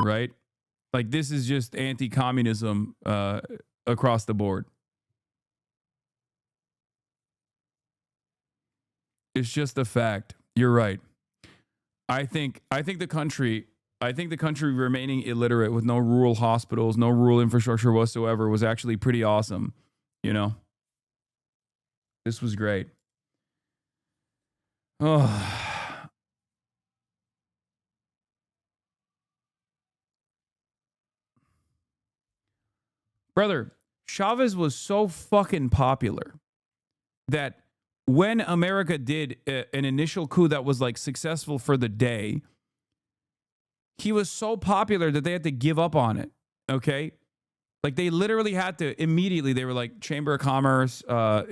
Right? Like, this is just anti-communism across the board. It's just a fact. You're right. I think the country remaining illiterate with no rural hospitals, no rural infrastructure whatsoever was actually pretty awesome. You know? This was great. Oh. Brother, Chavez was so fucking popular that when America did an initial coup that was like successful for the day, he was so popular that they had to give up on it. Okay? Like, they literally had to immediately, they were like, Chamber of Commerce,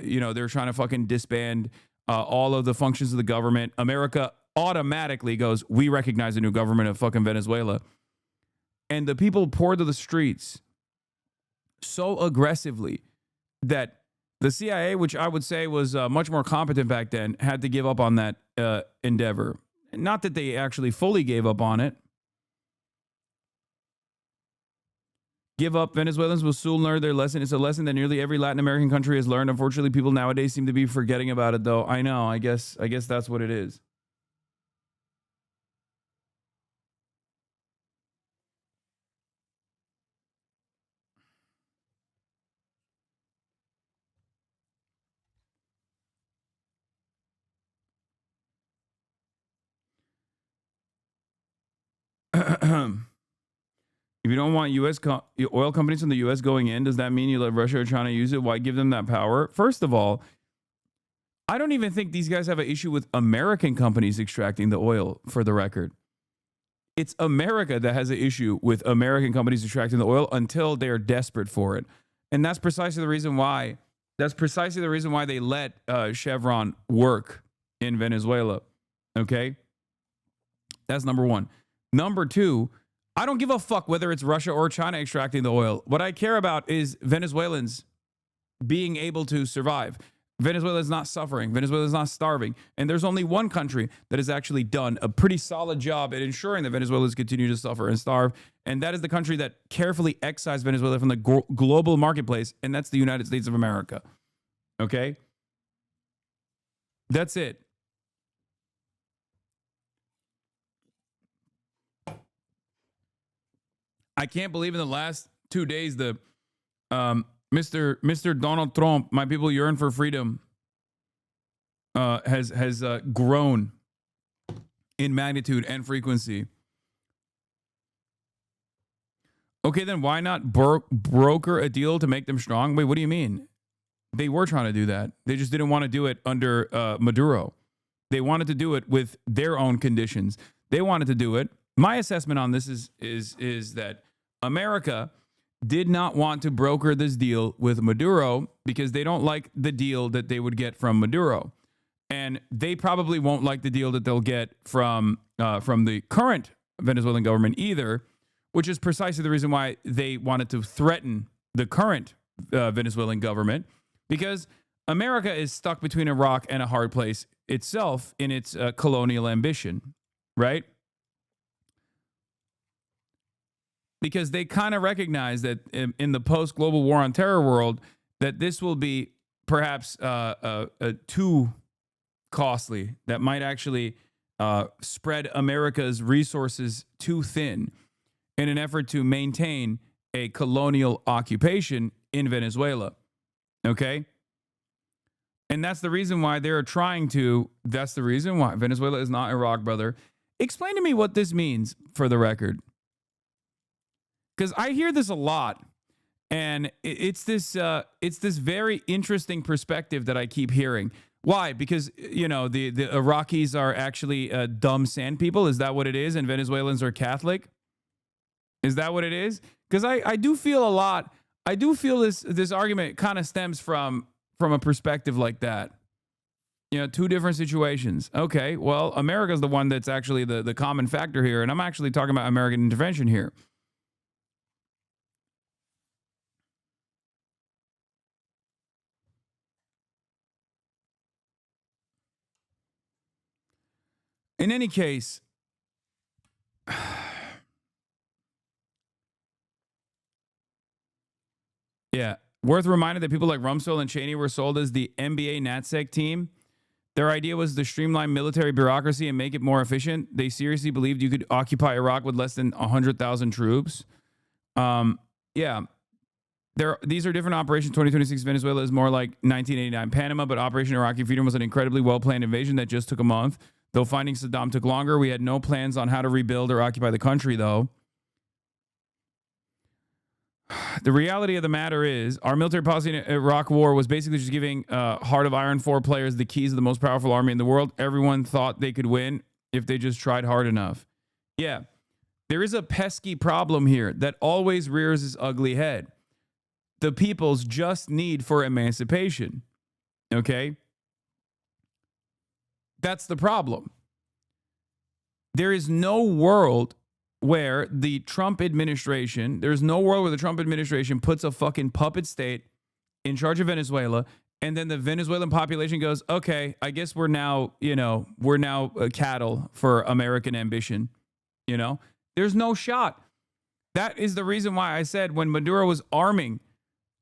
you know, they were trying to fucking disband all of the functions of the government. America automatically goes, we recognize a new government of fucking Venezuela. And the people poured to the streets so aggressively that the CIA, which I would say was much more competent back then, had to give up on that endeavor. Not that they actually fully gave up on it. Give up. Venezuelans will soon learn their lesson. It's a lesson that nearly every Latin American country has learned. Unfortunately, people nowadays seem to be forgetting about it, though. I know. I guess that's what it is. If you don't want U.S. oil companies from the U.S. going in, does that mean you let Russia or China use it? Why give them that power? First of all, I don't even think these guys have an issue with American companies extracting the oil, for the record. It's America that has an issue with American companies extracting the oil until they're desperate for it. And that's precisely the reason why. That's precisely the reason why they let Chevron work in Venezuela. Okay? That's number one. Number two, I don't give a fuck whether it's Russia or China extracting the oil. What I care about is Venezuelans being able to survive. Venezuela is not suffering. Venezuela is not starving. And there's only one country that has actually done a pretty solid job at ensuring that Venezuelans continue to suffer and starve. And that is the country that carefully excised Venezuela from the global marketplace. And that's the United States of America. Okay? That's it. I can't believe in the last 2 days the Mr. Donald Trump, my people yearn for freedom, has grown in magnitude and frequency. Okay, then why not broker a deal to make them strong? Wait, what do you mean? They were trying to do that. They just didn't want to do it under Maduro. They wanted to do it with their own conditions. They wanted to do it. My assessment on this is that America did not want to broker this deal with Maduro because they don't like the deal that they would get from Maduro. And they probably won't like the deal that they'll get from the current Venezuelan government either, which is precisely the reason why they wanted to threaten the current Venezuelan government, because America is stuck between a rock and a hard place itself in its colonial ambition, right? Because they kind of recognize that in the post-global war on terror world, that this will be perhaps too costly, that might actually spread America's resources too thin in an effort to maintain a colonial occupation in Venezuela. Okay? And that's the reason why they're trying to, that's the reason why Venezuela is not Iraq, brother. Explain to me what this means, for the record. Because I hear this a lot, and it's this very interesting perspective that I keep hearing. Why? Because, you know, the Iraqis are actually dumb sand people. Is that what it is? And Venezuelans are Catholic? Is that what it is? Because I do feel a lot. I do feel this argument kind of stems from a perspective like that. You know, two different situations. Okay, well, America's the one that's actually the common factor here, and I'm actually talking about American intervention here. In any case, Yeah. Worth reminding that people like Rumsfeld and Cheney were sold as the NBA NatSec team. Their idea was to streamline military bureaucracy and make it more efficient. They seriously believed you could occupy Iraq with less than 100,000 troops. Yeah. These are different operations. 2026 Venezuela is more like 1989 Panama, but Operation Iraqi Freedom was an incredibly well-planned invasion that just took a month. Though finding Saddam took longer, we had no plans on how to rebuild or occupy the country, though. The reality of the matter is our military policy in Iraq war was basically just giving Heart of Iron 4 players the keys of the most powerful army in the world. Everyone thought they could win if they just tried hard enough. Yeah, there is a pesky problem here that always rears its ugly head. The people's just need for emancipation. Okay? That's the problem. There is no world where the Trump administration puts a fucking puppet state in charge of Venezuela, and then the Venezuelan population goes, okay, I guess we're now cattle for American ambition. There's no shot. That is the reason why I said when Maduro was arming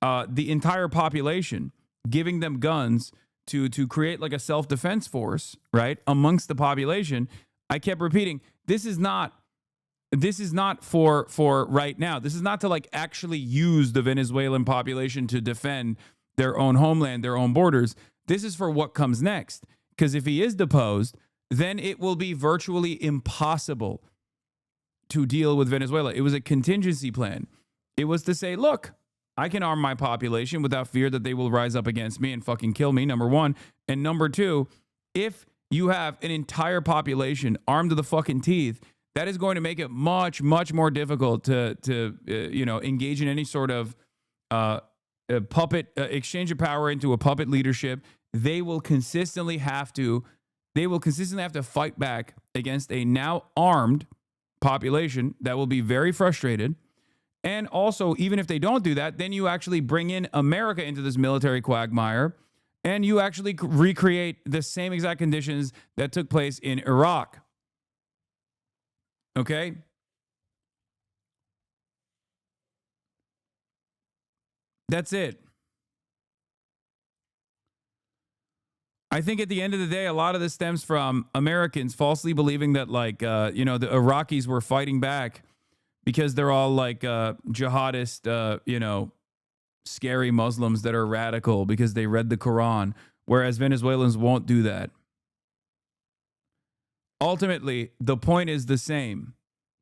the entire population, giving them guns to create like a self-defense force, right, amongst the population, I kept repeating, this is not for right now. This is not to like actually use the Venezuelan population to defend their own homeland, their own borders. This is for what comes next. Because if he is deposed, then it will be virtually impossible to deal with Venezuela. It was a contingency plan. It was to say, look, I can arm my population without fear that they will rise up against me and fucking kill me, number one. And number two, if you have an entire population armed to the fucking teeth, that is going to make it much, much more difficult to engage in any sort of puppet exchange of power into a puppet leadership. They will consistently have to fight back against a now armed population that will be very frustrated. And also, even if they don't do that, then you actually bring in America into this military quagmire, and you actually recreate the same exact conditions that took place in Iraq. Okay? That's it. I think at the end of the day, a lot of this stems from Americans falsely believing that, like, the Iraqis were fighting back because they're all like jihadist, scary Muslims that are radical because they read the Quran, whereas Venezuelans won't do that. Ultimately, the point is the same.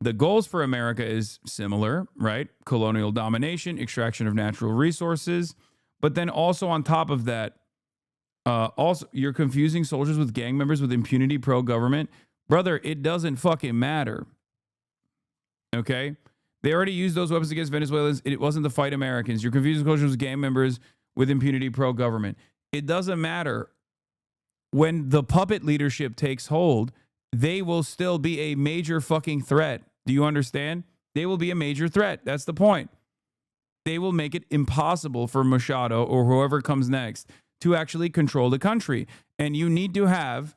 The goals for America is similar, right? Colonial domination, extraction of natural resources. But then also on top of that, also you're confusing soldiers with gang members with impunity pro-government. Brother, it doesn't fucking matter. Okay? They already used those weapons against Venezuelans. It wasn't to fight Americans. You're confusing soldiers with gang members with impunity pro-government. It doesn't matter. When the puppet leadership takes hold, they will still be a major fucking threat. Do you understand? They will be a major threat. That's the point. They will make it impossible for Machado or whoever comes next to actually control the country. And you need to have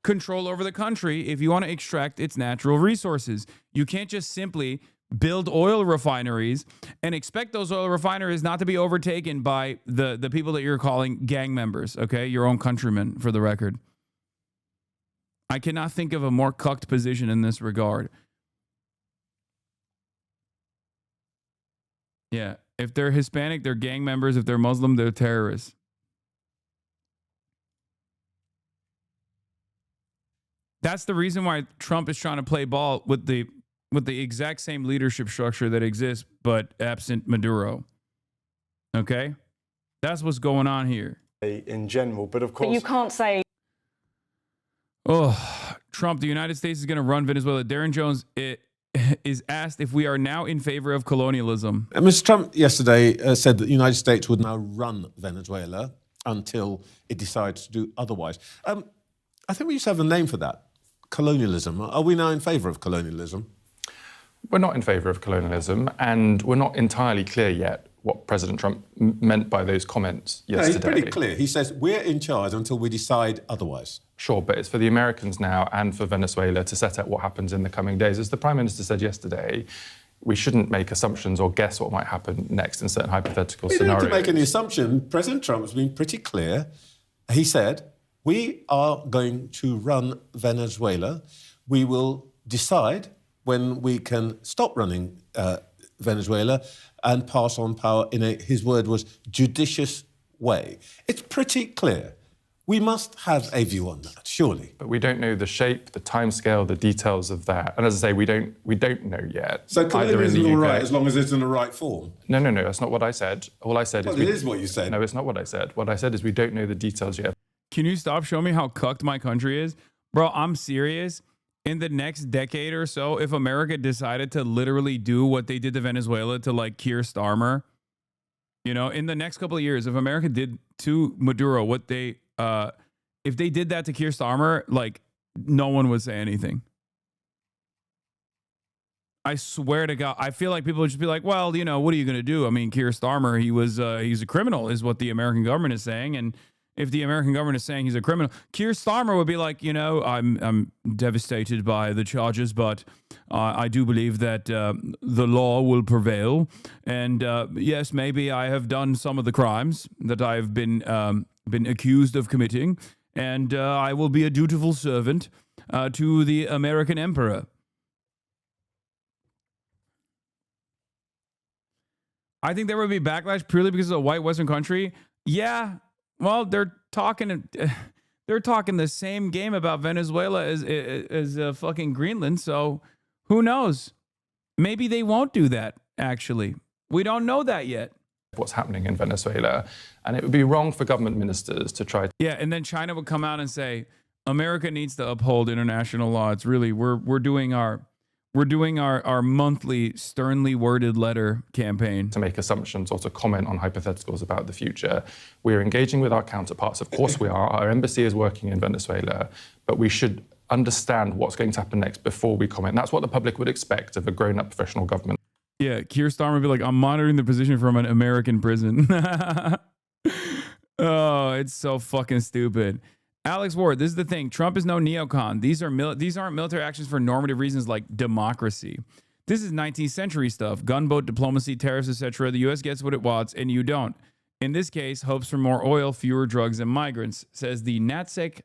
control over the country if you want to extract its natural resources. You can't just simply build oil refineries and expect those oil refineries not to be overtaken by the people that you're calling gang members, okay? Your own countrymen, for the record. I cannot think of a more cucked position in this regard. Yeah. If they're Hispanic, they're gang members. If they're Muslim, they're terrorists. That's the reason why Trump is trying to play ball with the exact same leadership structure that exists, but absent Maduro. Okay? That's what's going on here. In general, but of course... But you can't say... Oh, Trump, the United States is going to run Venezuela. Darren Jones is asked if we are now in favor of colonialism. Mr. Trump yesterday said that the United States would now run Venezuela until it decides to do otherwise. I think we used to have a name for that, colonialism. Are we now in favor of colonialism? We're not in favor of colonialism, and we're not entirely clear yet what President Trump meant by those comments yesterday. No, he's pretty clear. He says, we're in charge until we decide otherwise. Sure, but it's for the Americans now and for Venezuela to set out what happens in the coming days. As the Prime Minister said yesterday, we shouldn't make assumptions or guess what might happen next in certain hypothetical We don't scenarios. have to make any assumption. President Trump has been pretty clear. He said, we are going to run Venezuela. We will decide when we can stop running Venezuela and pass on power in his word was, judicious way. It's pretty clear. We must have a view on that, surely. But we don't know the shape, the timescale, the details of that. And as I say, we don't know yet. So colonialism either in the all UK. right as long as it's in the right form? No, that's not what I said. All I said Well, is... it is what you said. No, it's not what I said. What I said is we don't know the details yet. Can you stop showing me how cucked my country is? Bro, I'm serious. In the next decade or so, if America decided to literally do what they did to Venezuela to like Keir Starmer, you know, in the next couple of years, if America did to Maduro what they, if they did that to Keir Starmer, like no one would say anything. I swear to God, I feel like people would just be like, well, you know, what are you going to do? I mean, Keir Starmer, he's a criminal is what the American government is saying. And if the American government is saying he's a criminal, Keir Starmer would be like, you know, I'm devastated by the charges, but I do believe that the law will prevail. And yes, maybe I have done some of the crimes that I've been accused of committing, and I will be a dutiful servant to the American emperor. I think there would be backlash purely because of a white Western country. Yeah. Well, they're talking the same game about Venezuela as fucking Greenland. So who knows? Maybe they won't do that. Actually, we don't know that yet. What's happening in Venezuela, and it would be wrong for government ministers to try. Yeah, and then China would come out and say America needs to uphold international law. It's really we're doing our monthly sternly worded letter campaign to make assumptions or to comment on hypotheticals about the future. We're engaging with our counterparts. Of course we are. Our embassy is working in Venezuela, but we should understand what's going to happen next before we comment. That's what the public would expect of a grown-up professional government. Yeah, Keir Starmer would be like, I'm monitoring the position from an American prison. Oh, it's so fucking stupid. Alex Ward, this is the thing. Trump is no neocon. These aren't military actions for normative reasons like democracy. This is 19th century stuff. Gunboat diplomacy, tariffs, etc. The U.S. gets what it wants, and you don't. In this case, hopes for more oil, fewer drugs, and migrants, says the NatSec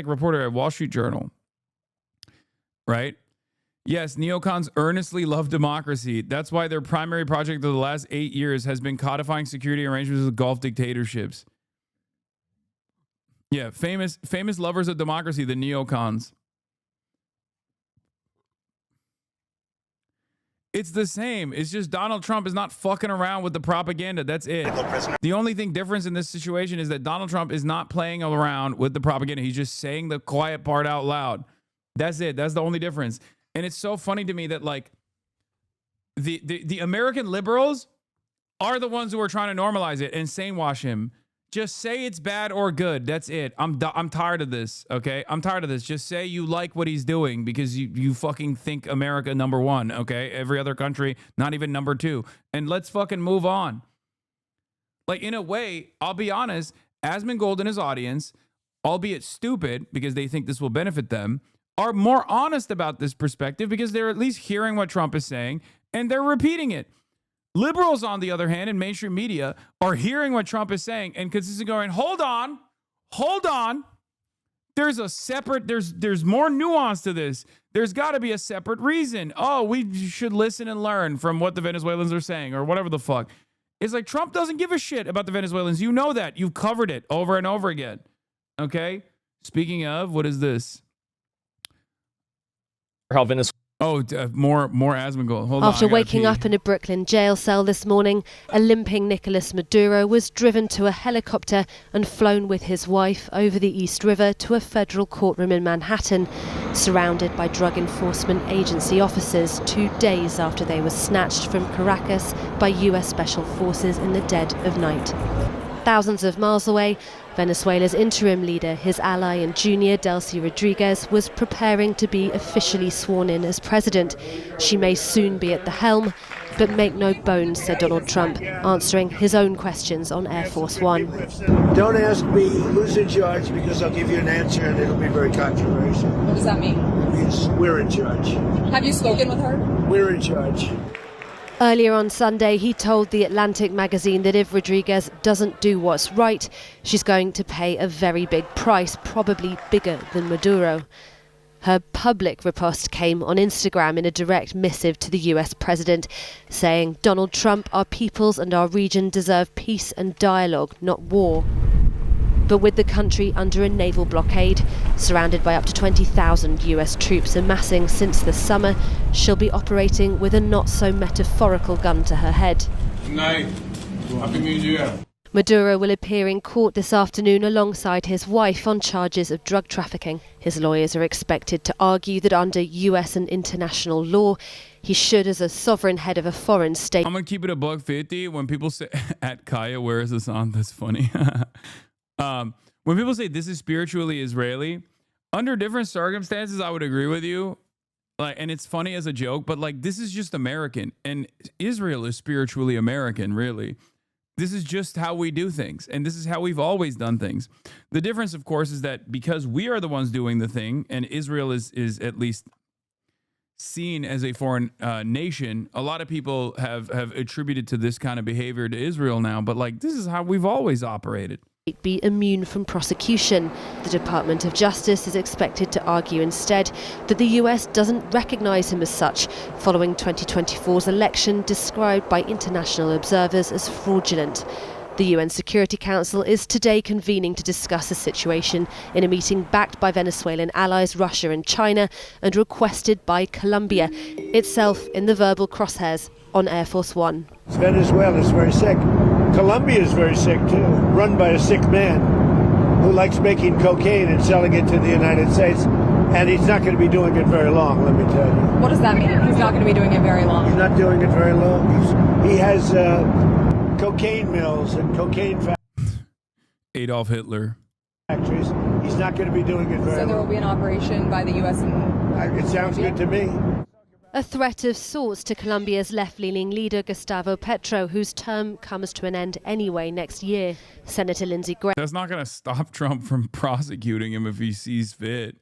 reporter at Wall Street Journal. Right? Yes, neocons earnestly love democracy. That's why their primary project of the last 8 years has been codifying security arrangements with Gulf dictatorships. Yeah, famous lovers of democracy, the neocons. It's the same. It's just Donald Trump is not fucking around with the propaganda. That's it. The only thing difference in this situation is that Donald Trump is not playing around with the propaganda. He's just saying the quiet part out loud. That's it. That's the only difference. And it's so funny to me that like the American liberals are the ones who are trying to normalize it and sanewash him. Just say it's bad or good. That's it. I'm tired of this, okay? I'm tired of this. Just say you like what he's doing because you fucking think America number one, okay? Every other country, not even number two. And let's fucking move on. Like, in a way, I'll be honest, Asmongold and his audience, albeit stupid because they think this will benefit them, are more honest about this perspective because they're at least hearing what Trump is saying and they're repeating it. Liberals, on the other hand, in mainstream media are hearing what Trump is saying and consistently going, hold on. There's a separate, there's more nuance to this. There's got to be a separate reason. Oh, we should listen and learn from what the Venezuelans are saying or whatever the fuck. It's like Trump doesn't give a shit about the Venezuelans. You know that. You've covered it over and over again. Okay? Speaking of, what is this? How Venezuela. More Asmongold. Hold on. After waking up in a Brooklyn jail cell this morning, a limping Nicolas Maduro was driven to a helicopter and flown with his wife over the East River to a federal courtroom in Manhattan, surrounded by Drug Enforcement Agency officers 2 days after they were snatched from Caracas by US Special Forces in the dead of night. Thousands of miles away, Venezuela's interim leader, his ally and junior Delcy Rodriguez, was preparing to be officially sworn in as president. She may soon be at the helm, but make no bones, said Donald Trump, answering his own questions on Air Force One. Don't ask me who's in charge because I'll give you an answer and it'll be very controversial. What does that mean? obvious. We're in charge. Have you spoken with her? We're in charge. Earlier on Sunday, he told The Atlantic magazine that if Rodriguez doesn't do what's right, she's going to pay a very big price, probably bigger than Maduro. Her public riposte came on Instagram in a direct missive to the US president, saying, "Donald Trump, our peoples and our region deserve peace and dialogue, not war." But with the country under a naval blockade, surrounded by up to 20,000 US troops amassing since the summer, she'll be operating with a not-so-metaphorical gun to her head. Good night. Happy New Year. Maduro will appear in court this afternoon alongside his wife on charges of drug trafficking. His lawyers are expected to argue that under US and international law, he should, as a sovereign head of a foreign state... I'm going to keep it a $1.50 when people say... At Kaya, where is this on? That's funny. When people say this is spiritually Israeli, under different circumstances, I would agree with you. Like, and it's funny as a joke, but like, this is just American, and Israel is spiritually American, really. This is just how we do things, and this is how we've always done things. The difference, of course, is that because we are the ones doing the thing, and Israel is at least seen as a foreign nation, a lot of people have attributed to this kind of behavior to Israel now, but like, this is how we've always operated. Be immune from prosecution. The Department of Justice is expected to argue instead that the US doesn't recognize him as such, following 2024's election described by international observers as fraudulent. The UN Security Council is today convening to discuss the situation in a meeting backed by Venezuelan allies Russia and China and requested by Colombia, itself in the verbal crosshairs on Air Force One. Venezuela is very sick. Colombia is very sick too, run by a sick man who likes making cocaine and selling it to the United States. And he's not going to be doing it very long, let me tell you. What does that mean? He's not going to be doing it very long. He's not doing it very long. He has cocaine mills and cocaine Adolf Hitler. factories. He's not going to be doing it very long. So there will be an operation by the U.S. and... It sounds good to me. A threat of sorts to Colombia's left-leaning leader Gustavo Petro, whose term comes to an end anyway next year. Senator Lindsey Graham. That's not going to stop Trump from prosecuting him if he sees fit.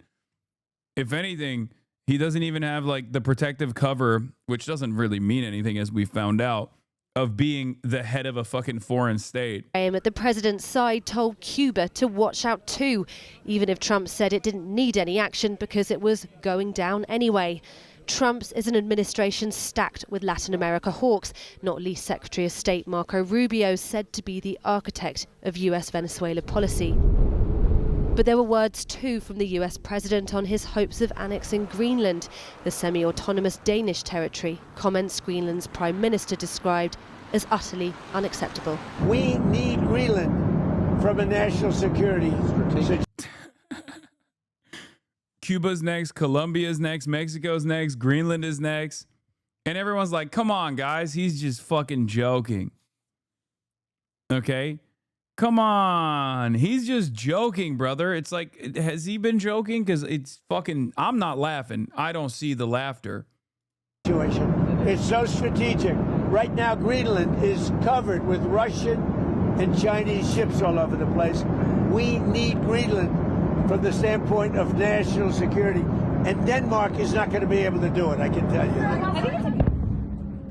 If anything, he doesn't even have like the protective cover, which doesn't really mean anything as we found out, of being the head of a fucking foreign state. Graham at the president's side told Cuba to watch out too, even if Trump said it didn't need any action because it was going down anyway. Trump's is an administration stacked with Latin America hawks, not least Secretary of State Marco Rubio, said to be the architect of US Venezuela policy. But there were words too from the US president on his hopes of annexing Greenland, the semi-autonomous Danish territory, comments Greenland's prime minister described as utterly unacceptable. We need Greenland from a national security situation. Cuba's next, Colombia's next, Mexico's next, Greenland is next. And everyone's like, come on, guys, he's just fucking joking. Okay? Come on. He's just joking, brother. It's like, has he been joking? Because it's fucking, I'm not laughing. I don't see the laughter. It's so strategic. Right now, Greenland is covered with Russian and Chinese ships all over the place. We need Greenland from the standpoint of national security. And Denmark is not going to be able to do it, I can tell you.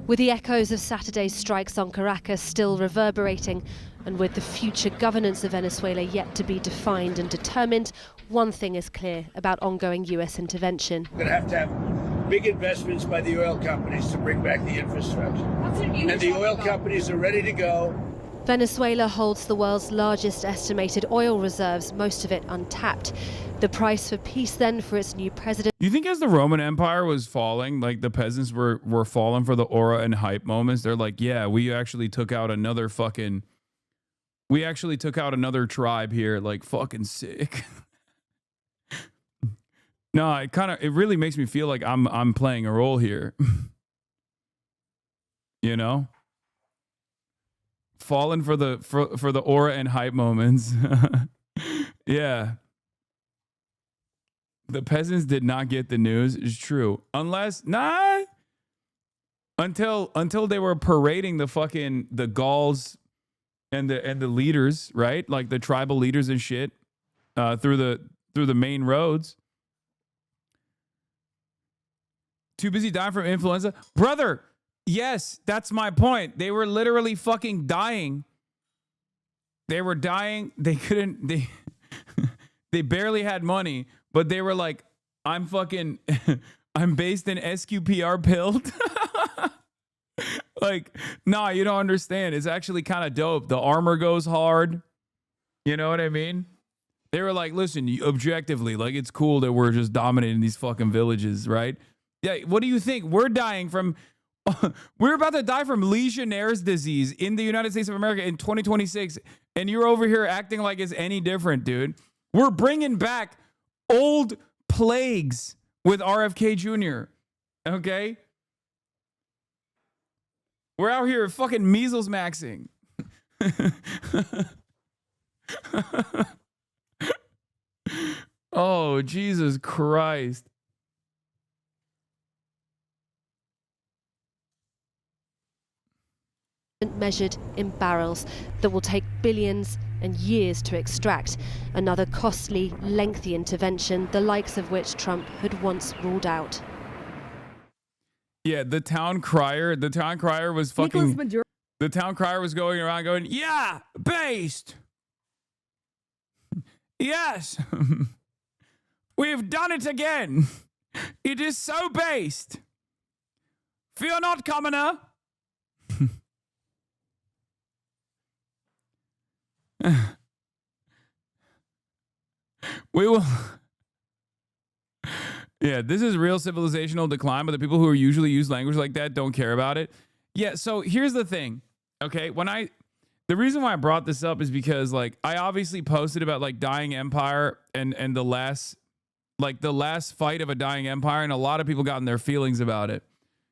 With the echoes of Saturday's strikes on Caracas still reverberating, and with the future governance of Venezuela yet to be defined and determined, one thing is clear about ongoing US intervention. We're going to have big investments by the oil companies to bring back the infrastructure. And the oil companies are ready to go. Venezuela holds the world's largest estimated oil reserves, most of it untapped. The price for peace then for its new president. You think as the Roman Empire was falling, like the peasants were falling for the aura and hype moments, they're like, yeah, we actually took out another tribe here, like fucking sick. No, it really makes me feel like I'm playing a role here. You know? Fallen for the aura and hype moments. Yeah. The peasants did not get the news. It's true. Until they were parading the Gauls and the leaders, right? Like the tribal leaders and shit, through the main roads. too busy dying from influenza. Brother, yes, that's my point. They were literally fucking dying. They were dying. They couldn't, they barely had money, but they were like, I'm fucking, I'm based in SQPR pilled. Like, nah, you don't understand. It's actually kind of dope. The armor goes hard. You know what I mean? They were like, listen, objectively, like, it's cool that we're just dominating these fucking villages, right? Yeah, what do you think? We're dying from, we're about to die from Legionnaire's disease in the United States of America in 2026, and you're over here acting like it's any different, dude. We're bringing back old plagues with RFK Jr., okay? We're out here fucking measles maxing. Oh, Jesus Christ. Measured in barrels that will take billions and years to extract. Another costly, lengthy intervention, the likes of which Trump had once ruled out. Yeah, the town crier was fucking... The town crier was going around going, yeah, based. Yes. We've done it again. It is so based. Fear not, commoner. We will... Yeah, this is real civilizational decline, but the people who usually use language like that don't care about it. Yeah, so here's the thing. Okay, the reason why I brought this up is because, like, I obviously posted about, like, dying empire and the last fight of a dying empire, and a lot of people got in their feelings about it.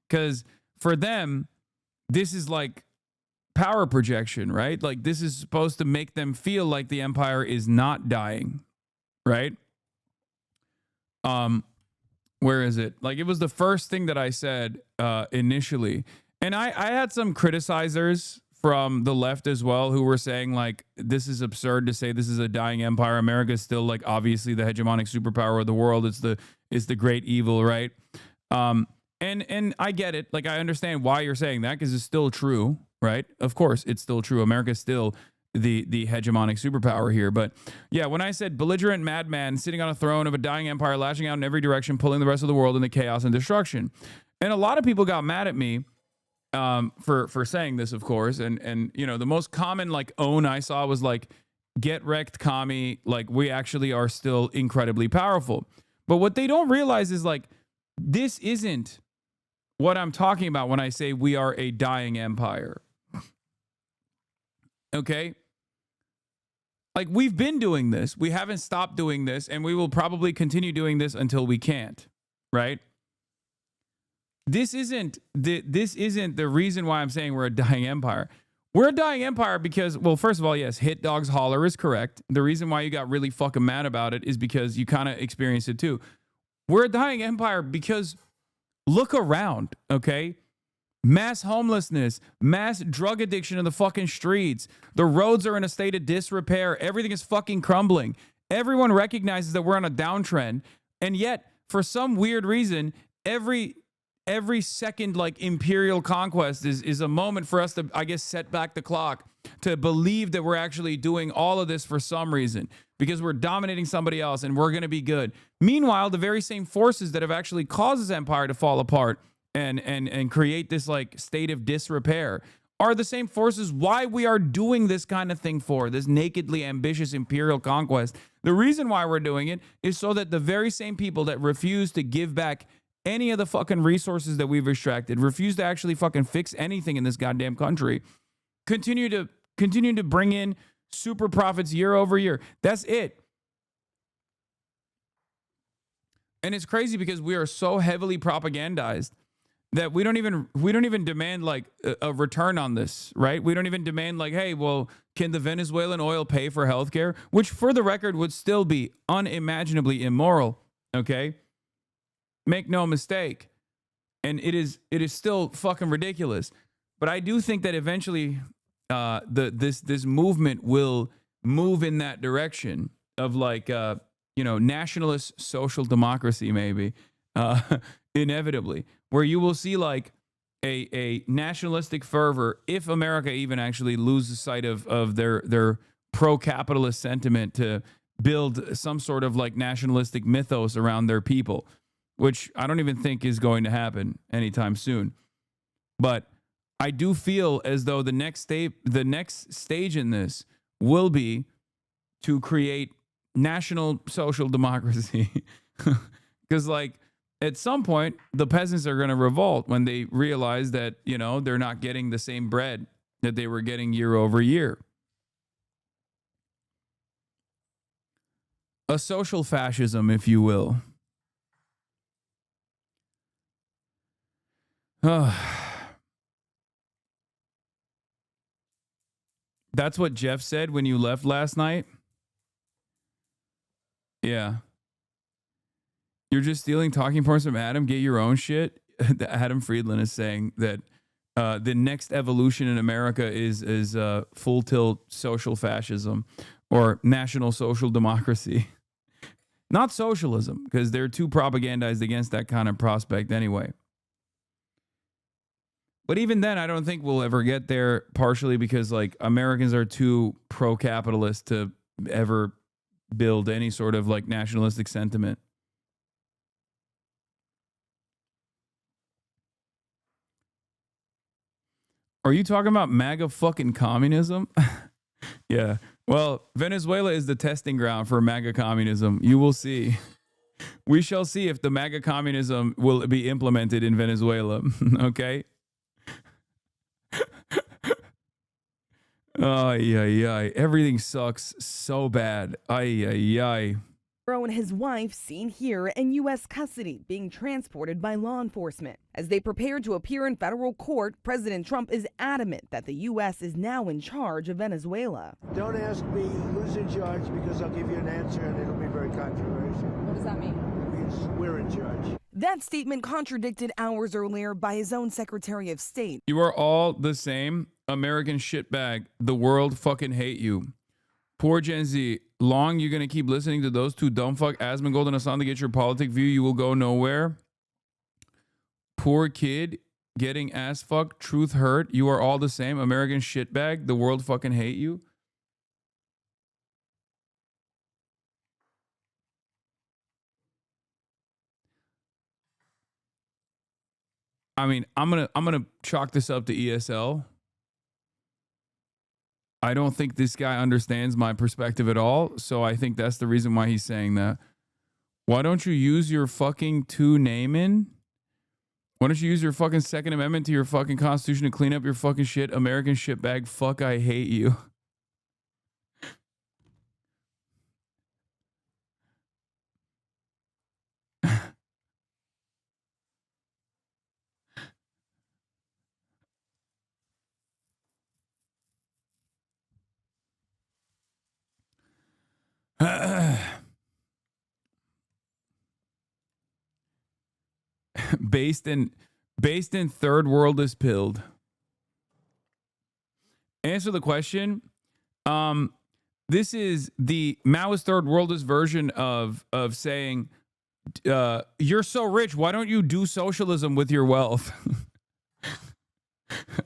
Because for them, this is like power projection, right? Like, this is supposed to make them feel like the empire is not dying, right? Where is it? Like, it was the first thing that I said initially. And I had some criticizers from the left as well who were saying, like, this is absurd to say this is a dying empire. America is still, like, obviously the hegemonic superpower of the world. It's the great evil, right? And I get it. Like, I understand why you're saying that, because it's still true, right? Of course, it's still true. America's still the hegemonic superpower here. But yeah, when I said belligerent madman sitting on a throne of a dying empire, lashing out in every direction, pulling the rest of the world into chaos and destruction. And a lot of people got mad at me for saying this, of course. And you know, the most common, like, own I saw was like, get wrecked, commie. Like, we actually are still incredibly powerful. But what they don't realize is, like, this isn't what I'm talking about when I say we are a dying empire. Okay? Like, we've been doing this. We haven't stopped doing this, and we will probably continue doing this until we can't, right? This isn't the reason why I'm saying we're a dying empire. We're a dying empire because, well, first of all, yes, hit dogs holler is correct. The reason why you got really fucking mad about it is because you kind of experienced it too. We're a dying empire because look around, okay? Mass homelessness, mass drug addiction in the fucking streets. The roads are in a state of disrepair. Everything is fucking crumbling. Everyone recognizes that we're on a downtrend. And yet, for some weird reason, every second, like, imperial conquest is a moment for us to, I guess, set back the clock to believe that we're actually doing all of this for some reason because we're dominating somebody else and we're going to be good. Meanwhile, the very same forces that have actually caused this empire to fall apart and create this, like, state of disrepair are the same forces why we are doing this kind of thing for this nakedly ambitious imperial conquest. The reason why we're doing it is so that the very same people that refuse to give back any of the fucking resources that we've extracted, refuse to actually fucking fix anything in this goddamn country, continue to bring in super profits year over year. That's it. And it's crazy because we are so heavily propagandized that we don't even demand, like, a return on this, right? We don't even demand, like, hey, well, can the Venezuelan oil pay for healthcare? Which, for the record, would still be unimaginably immoral, okay? Make no mistake. And it is still fucking ridiculous. But I do think that eventually this movement will move in that direction of, like, nationalist social democracy, maybe. inevitably, where you will see like a nationalistic fervor if America even actually loses sight of their pro-capitalist sentiment to build some sort of like nationalistic mythos around their people, which I don't even think is going to happen anytime soon. But I do feel as though the next stage in this will be to create national social democracy. Because like at some point, the peasants are going to revolt when they realize that, you know, they're not getting the same bread that they were getting year over year. A social fascism, if you will. That's what Jeff said when you left last night. Yeah. You're just stealing talking points from Adam. Get your own shit. Adam Friedland is saying that the next evolution in America is full tilt social fascism or national social democracy. Not socialism, because they're too propagandized against that kind of prospect anyway. But even then, I don't think we'll ever get there, partially because like Americans are too pro-capitalist to ever build any sort of like nationalistic sentiment. Are you talking about MAGA fucking communism? Yeah. Well, Venezuela is the testing ground for MAGA communism. You will see. We shall see if the MAGA communism will be implemented in Venezuela. Okay? Ay, ay, ay. Everything sucks so bad. Ay, ay, ay. And his wife seen here in U.S. custody being transported by law enforcement. As they prepare to appear in federal court, President Trump is adamant that the U.S. is now in charge of Venezuela. Don't ask me who's in charge because I'll give you an answer and it'll be very controversial. What does that mean? It means we're in charge. That statement contradicted hours earlier by his own Secretary of State. You are all the same American shitbag. The world fucking hate you. Poor Gen Z. Long you're going to keep listening to those two dumb fuck Asmongold and Hasan to get your politic view. You will go nowhere. Poor kid getting ass fucked. Truth hurt. You are all the same American shitbag. The world fucking hate you. I mean, I'm gonna chalk this up to ESL. I don't think this guy understands my perspective at all, so I think that's the reason why he's saying that. Why don't you use your fucking two name in? Why don't you use your fucking Second Amendment to your fucking Constitution to clean up your fucking shit? American shitbag, fuck, I hate you. Based in third world is pilled. Answer the question. This is the Maoist third worldist version of saying, you're so rich, why don't you do socialism with your wealth?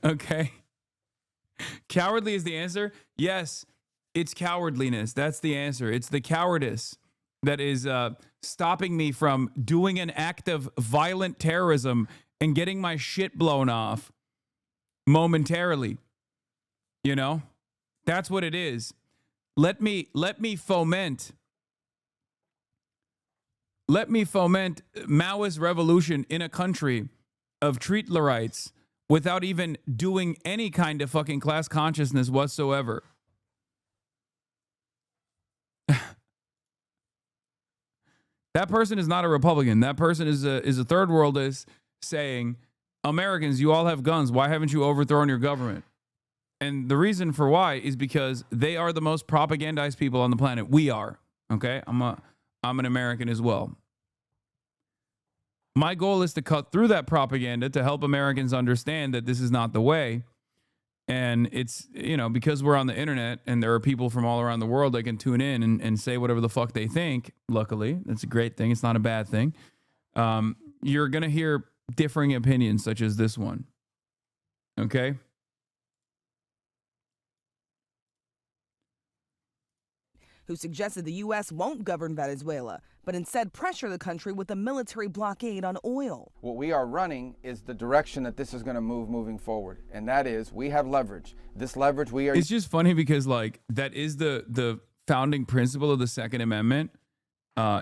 Okay. Cowardly is the answer. Yes, it's cowardliness. That's the answer. It's the cowardice that is stopping me from doing an act of violent terrorism and getting my shit blown off momentarily. You know, that's what it is. Let me foment Maoist revolution in a country of Treatlerites without even doing any kind of fucking class consciousness whatsoever. That person is not a Republican. That person is a third worldist saying, Americans, you all have guns. Why haven't you overthrown your government? And the reason for why is because they are the most propagandized people on the planet. We are. Okay? I'm an American as well. My goal is to cut through that propaganda to help Americans understand that this is not the way. And it's, you know, because we're on the internet and there are people from all around the world that can tune in and say whatever the fuck they think. Luckily, that's a great thing. It's not a bad thing. you're going to hear differing opinions such as this one. Okay? Who suggested the U.S. won't govern Venezuela, but instead pressure the country with a military blockade on oil. What we are running is the direction that this is going to move moving forward, and that is we have leverage. This leverage we are... It's just funny because, like, that is the founding principle of the Second Amendment,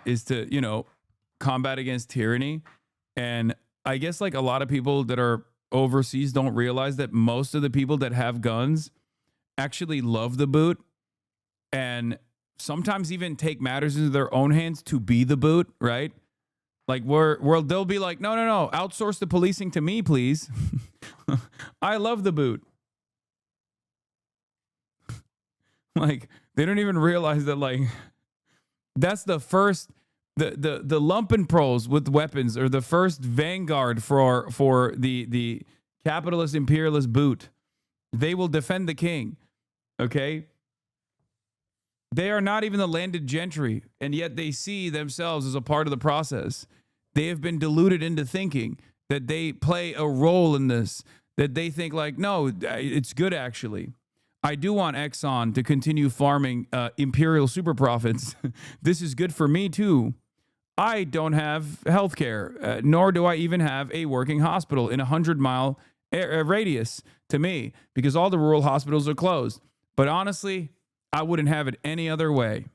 is to, you know, combat against tyranny. And I guess, like, a lot of people that are overseas don't realize that most of the people that have guns actually love the boot and sometimes even take matters into their own hands to be the boot, right? Like, where they'll be like, no, outsource the policing to me, please. I love the boot. Like, they don't even realize that, like, that's the first, the lumpenproles with weapons are the first vanguard for the capitalist imperialist boot. They will defend the king, okay? They are not even the landed gentry, and yet they see themselves as a part of the process. They have been deluded into thinking that they play a role in this, that they think like, no, it's good actually. I do want Exxon to continue farming imperial super profits. This is good for me too. I don't have health care, nor do I even have a working hospital in a 100-mile radius to me because all the rural hospitals are closed. But honestly, I wouldn't have it any other way.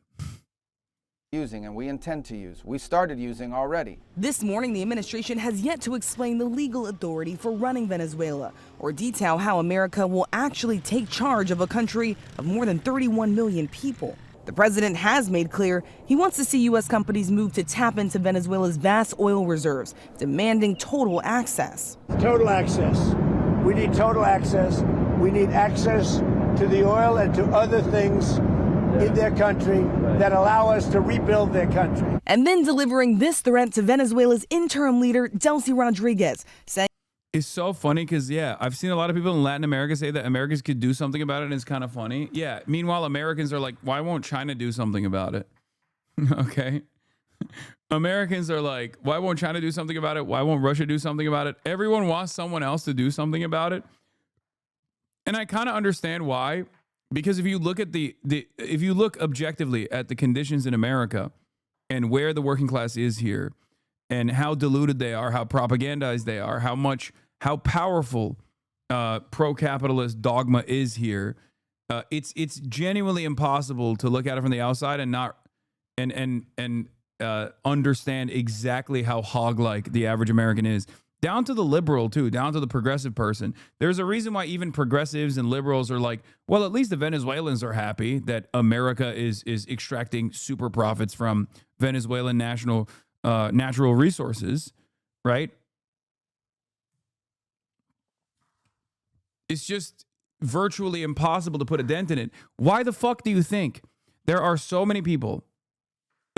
Using, and we intend to use. We started using already. This morning, the administration has yet to explain the legal authority for running Venezuela or detail how America will actually take charge of a country of more than 31 million people. The president has made clear he wants to see U.S. companies move to tap into Venezuela's vast oil reserves, demanding total access. Total access. We need total access. We need access to the oil and to other things in their country that allow us to rebuild their country. And then delivering this threat to Venezuela's interim leader, Delcy Rodriguez, saying, It's so funny because, yeah, I've seen a lot of people in Latin America say that Americans could do something about it, and it's kind of funny. Yeah, meanwhile, Americans are like, why won't China do something about it? Okay? Americans are like, why won't China do something about it? Why won't Russia do something about it? Everyone wants someone else to do something about it. And I kind of understand why, because if you look at if you look objectively at the conditions in America and where the working class is here and how deluded they are, how propagandized they are, how powerful pro-capitalist dogma is here, it's genuinely impossible to look at it from the outside and not understand exactly how hog-like the average American is. Down to the liberal, too, down to the progressive person. There's a reason why even progressives and liberals are like, well, at least the Venezuelans are happy that America is extracting super profits from Venezuelan natural resources, right? It's just virtually impossible to put a dent in it. Why the fuck do you think there are so many people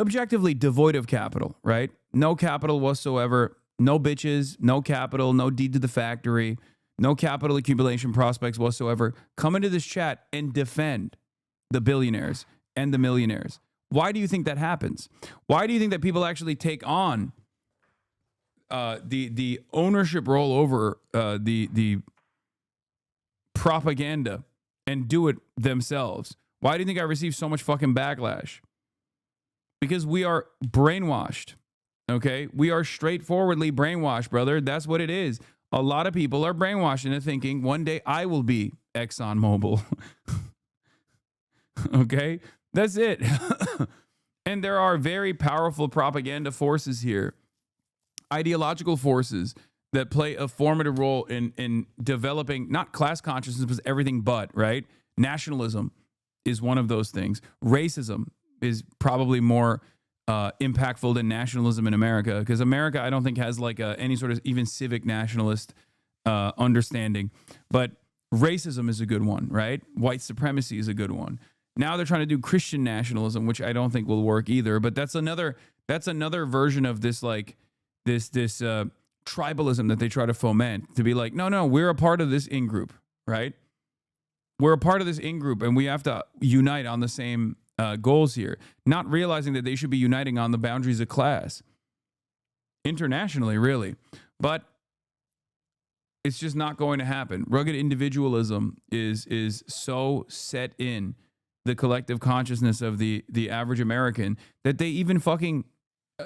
objectively devoid of capital, right? No capital whatsoever. No bitches, no capital, no deed to the factory, no capital accumulation prospects whatsoever. Come into this chat and defend the billionaires and the millionaires. Why do you think that happens? Why do you think that people actually take on the ownership role over the propaganda and do it themselves? Why do you think I receive so much fucking backlash? Because we are brainwashed. Okay, we are straightforwardly brainwashed, brother. That's what it is. A lot of people are brainwashed into thinking one day I will be ExxonMobil. Okay, that's it. And there are very powerful propaganda forces here, ideological forces that play a formative role in developing not class consciousness, but everything but, right? Nationalism is one of those things. Racism is probably more impactful than nationalism in America, because America, I don't think, has like any sort of even civic nationalist understanding. But racism is a good one, right? White supremacy is a good one. Now they're trying to do Christian nationalism, which I don't think will work either. But that's another version of this, like this tribalism that they try to foment, to be like, no, we're a part of this in-group, right? We're a part of this in-group, and we have to unite on the same goals here, not realizing that they should be uniting on the boundaries of class. internationally, really. But it's just not going to happen. Rugged individualism is so set in the collective consciousness of the average American that they even fucking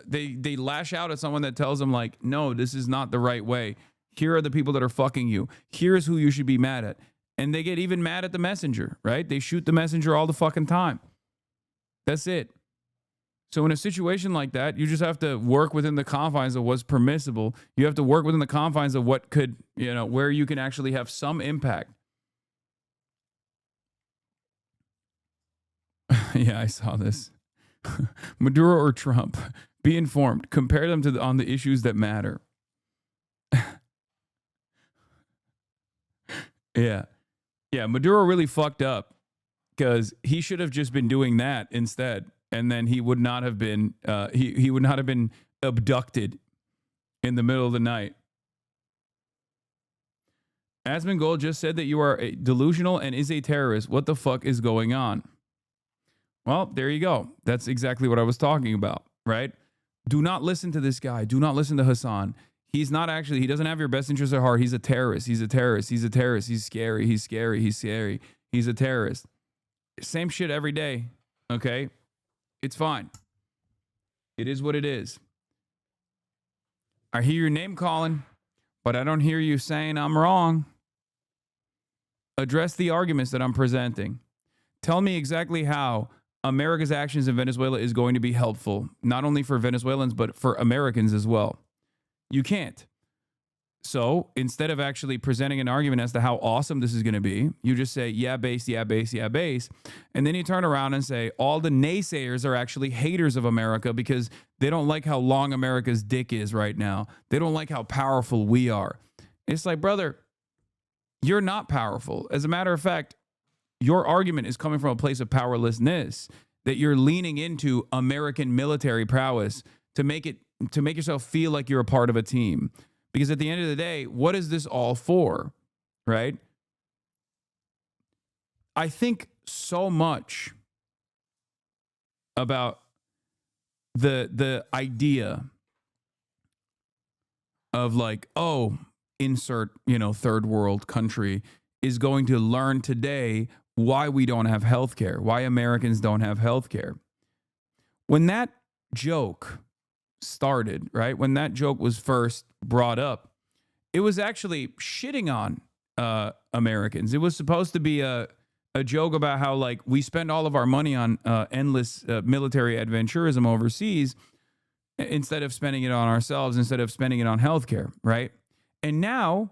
they lash out at someone that tells them like, no, this is not the right way. Here are the people that are fucking you. Here's who you should be mad at. And they get even mad at the messenger, right? They shoot the messenger all the fucking time. That's it. So in a situation like that, you just have to work within the confines of what's permissible. You have to work within the confines of what could, where you can actually have some impact. Yeah, I saw this. Maduro or Trump? Be informed. Compare them on the issues that matter. Yeah. Yeah, Maduro really fucked up because he should have just been doing that instead. And then he would not have been he would not have been abducted in the middle of the night. Asmongold just said that you are delusional and is a terrorist. What the fuck is going on? Well, there you go. That's exactly what I was talking about, right? Do not listen to this guy. Do not listen to Hasan. He's not actually, he doesn't have your best interests at heart. He's a terrorist. He's a terrorist. He's a terrorist. He's scary. He's scary. He's scary. He's a terrorist. Same shit every day, okay? It's fine. It is what it is. I hear your name calling, but I don't hear you saying I'm wrong. Address the arguments that I'm presenting. Tell me exactly how America's actions in Venezuela is going to be helpful, not only for Venezuelans, but for Americans as well. You can't. So instead of actually presenting an argument as to how awesome this is going to be, you just say, yeah, base, yeah, base, yeah, base. And then you turn around and say, all the naysayers are actually haters of America because they don't like how long America's dick is right now. They don't like how powerful we are. It's like, brother, you're not powerful. As a matter of fact, your argument is coming from a place of powerlessness, that you're leaning into American military prowess to make yourself feel like you're a part of a team. Because at the end of the day, what is this all for, right? I think so much about the idea of like, oh, insert, third world country is going to learn today why we don't have healthcare, why Americans don't have healthcare. When that joke started, right? When that joke was first brought up, it was actually shitting on Americans. It was supposed to be a joke about how like we spend all of our money on endless military adventurism overseas instead of spending it on ourselves, instead of spending it on healthcare, right? And now,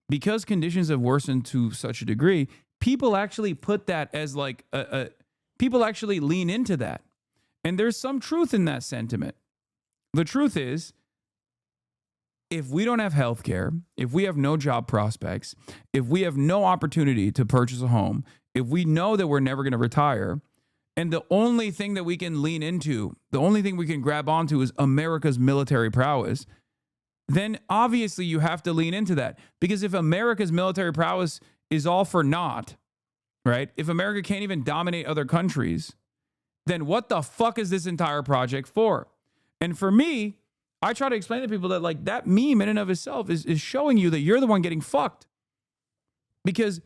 because conditions have worsened to such a degree, people actually put that as like people actually lean into that. And there's some truth in that sentiment. The truth is, if we don't have health care, if we have no job prospects, if we have no opportunity to purchase a home, if we know that we're never going to retire, and the only thing that we can lean into, the only thing we can grab onto is America's military prowess, then obviously you have to lean into that. Because if America's military prowess is all for naught, right? If America can't even dominate other countries, then what the fuck is this entire project for? And for me, I try to explain to people that like that meme in and of itself is showing you that you're the one getting fucked. Because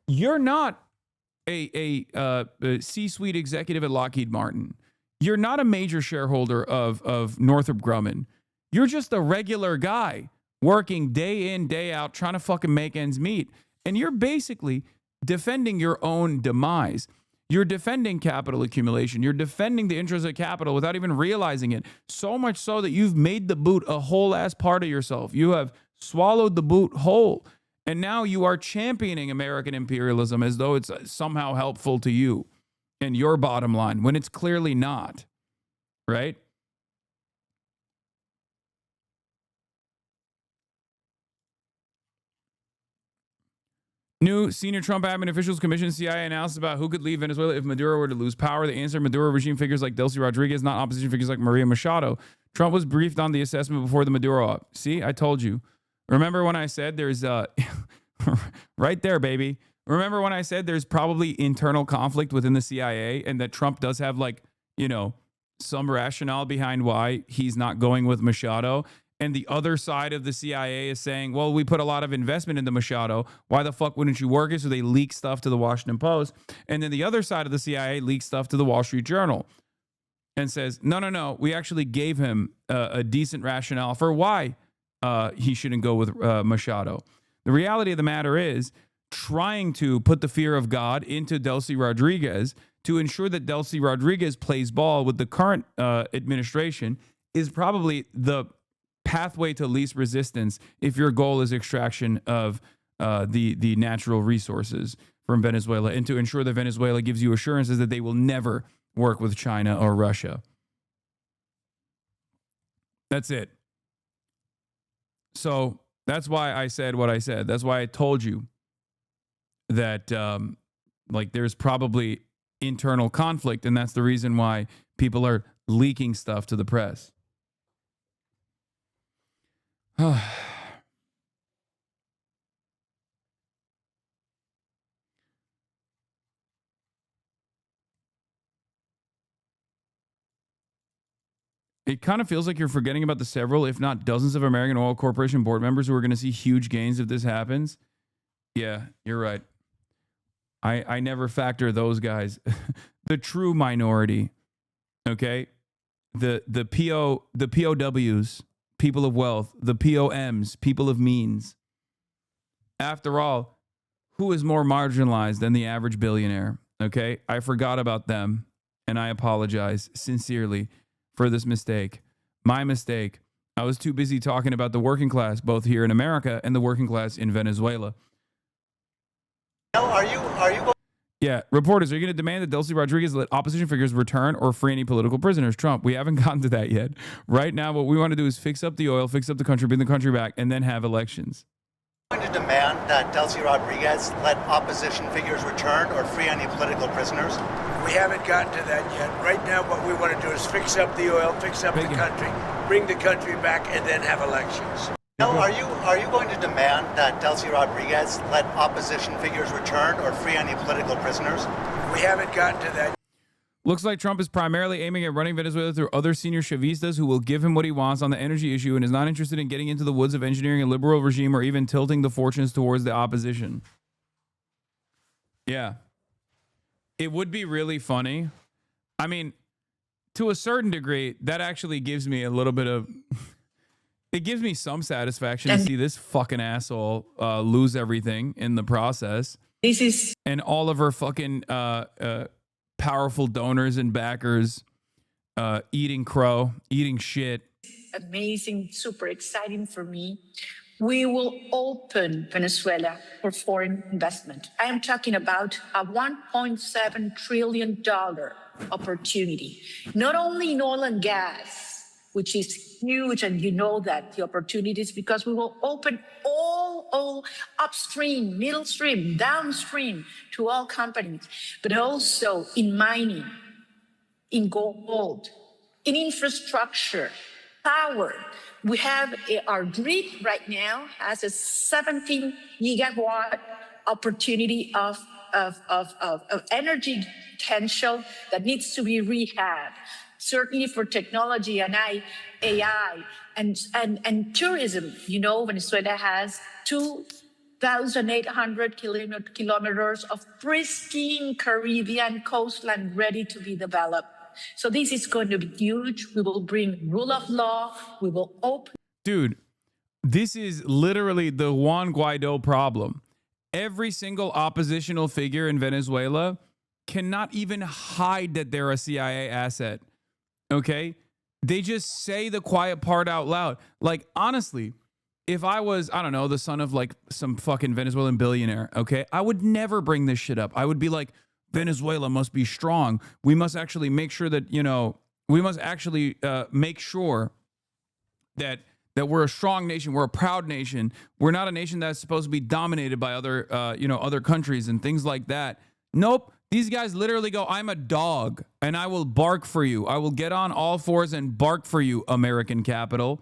you're not a C-suite executive at Lockheed Martin. You're not a major shareholder of Northrop Grumman. You're just a regular guy working day in, day out, trying to fucking make ends meet. And you're basically defending your own demise. You're defending capital accumulation. You're defending the interests of capital without even realizing it. So much so that you've made the boot a whole ass part of yourself. You have swallowed the boot whole. And now you are championing American imperialism as though it's somehow helpful to you and your bottom line when it's clearly not. Right? New senior Trump admin officials commissioned CIA analysis about who could leave Venezuela if Maduro were to lose power. The answer: Maduro regime figures like Delcy Rodriguez, not opposition figures like Maria Machado. Trump was briefed on the assessment before the Maduro op. See, I told you. Remember when I said there's right there, baby. Remember when I said there's probably internal conflict within the CIA and that Trump does have like, some rationale behind why he's not going with Machado. and the other side of the CIA is saying, well, we put a lot of investment into Machado. Why the fuck wouldn't you work it? So they leak stuff to the Washington Post. And then the other side of the CIA leaks stuff to the Wall Street Journal and says, no, we actually gave him a decent rationale for why he shouldn't go with Machado. The reality of the matter is trying to put the fear of God into Delcy Rodriguez to ensure that Delcy Rodriguez plays ball with the current administration is probably the pathway to least resistance if your goal is extraction of the natural resources from Venezuela, and to ensure that Venezuela gives you assurances that they will never work with China or Russia. That's it. So that's why I said what I said. That's why I told you that there's probably internal conflict, and that's the reason why people are leaking stuff to the press. It kind of feels like you're forgetting about the several, if not dozens, of American Oil Corporation board members who are going to see huge gains if this happens. Yeah, you're right. I never factor those guys. The true minority, okay? The POWs, people of wealth, the POMs, people of means. After all, who is more marginalized than the average billionaire? Okay? I forgot about them, and I apologize sincerely for this mistake. My mistake. I was too busy talking about the working class, both here in America and the working class in Venezuela. Are you Yeah, reporters, are you going to demand that Delcy Rodriguez let opposition figures return or free any political prisoners? Trump, we haven't gotten to that yet. Right now, what we want to do is fix up the oil, fix up the country, bring the country back, and then have elections. going to demand that Delcy Rodriguez let opposition figures return or free any political prisoners? We haven't gotten to that yet. Right now, what we want to do is fix up the oil, fix up the country, bring the country back, and then have elections. No, are you going to demand that Delcy Rodriguez let opposition figures return or free any political prisoners? We haven't gotten to that. Looks like Trump is primarily aiming at running Venezuela through other senior Chavistas who will give him what he wants on the energy issue and is not interested in getting into the woods of engineering a liberal regime or even tilting the fortunes towards the opposition. Yeah. It would be really funny. I mean, to a certain degree, that actually gives me a little bit of... It gives me some satisfaction to see this fucking asshole lose everything in the process. And all of her fucking powerful donors and backers eating crow, eating shit. Amazing, super exciting for me. We will open Venezuela for foreign investment. I am talking about a $1.7 trillion opportunity, not only in oil and gas, which is huge, and you know that the opportunities, because we will open all upstream, middle stream, downstream to all companies, but also in mining, in gold, in infrastructure, power. We have our grid right now has a 17 gigawatt opportunity of energy potential that needs to be rehabbed. Certainly for technology and AI and tourism. You know, Venezuela has 2,800 kilometers of pristine Caribbean coastline ready to be developed. So this is going to be huge. We will bring rule of law. We will open. Dude, this is literally the Juan Guaido problem. Every single oppositional figure in Venezuela cannot even hide that they're a CIA asset. Okay? They just say the quiet part out loud. Like, honestly, if I was, I don't know, the son of like some fucking Venezuelan billionaire, okay, I would never bring this shit up. I would be like, Venezuela must be strong. We must actually make sure that, you know, we must actually make sure that we're a strong nation. We're a proud nation. We're not a nation that's supposed to be dominated by other, other countries and things like that. Nope. These guys literally go, I'm a dog and I will bark for you. I will get on all fours and bark for you, American capital.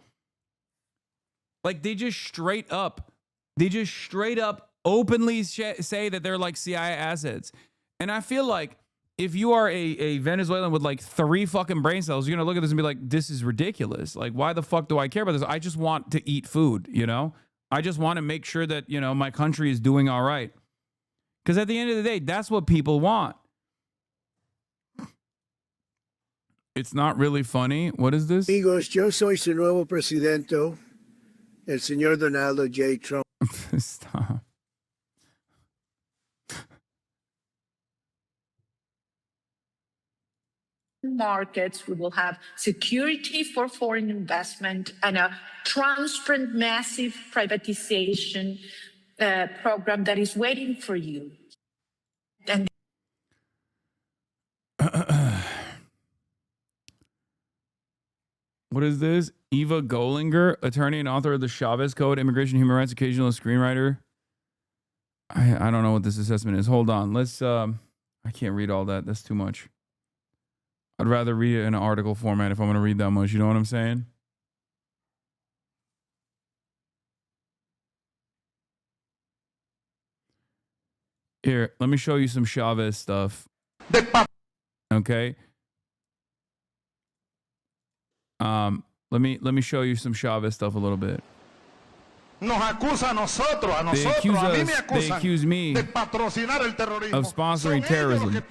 Like they just straight up openly say that they're like CIA assets. And I feel like if you are a Venezuelan with like 3 fucking brain cells, you're gonna look at this and be like, this is ridiculous. Like, why the fuck do I care about this? I just want to eat food, you know? I just want to make sure that, you know, my country is doing all right. Because at the end of the day, that's what people want. It's not really funny. What is this? Amigos, yo soy su nuevo presidente, el señor Donald J. Trump. Stop. Markets, we will have security for foreign investment and a transparent, massive privatization program that is waiting for you. And what is this? Eva Golinger, attorney and author of the Chavez Code, Immigration Human Rights, occasional screenwriter. I don't know what this assessment is. Hold on. Let's I can't read all that. That's too much. I'd rather read it in an article format if I'm going to read that much. You know what I'm saying? Here, let me show you some Chavez stuff. Okay. Let me show you some Chavez stuff a little bit. Nos acusa a nosotros, a They accuse me de patrocinar el terrorismo. of sponsoring terrorism.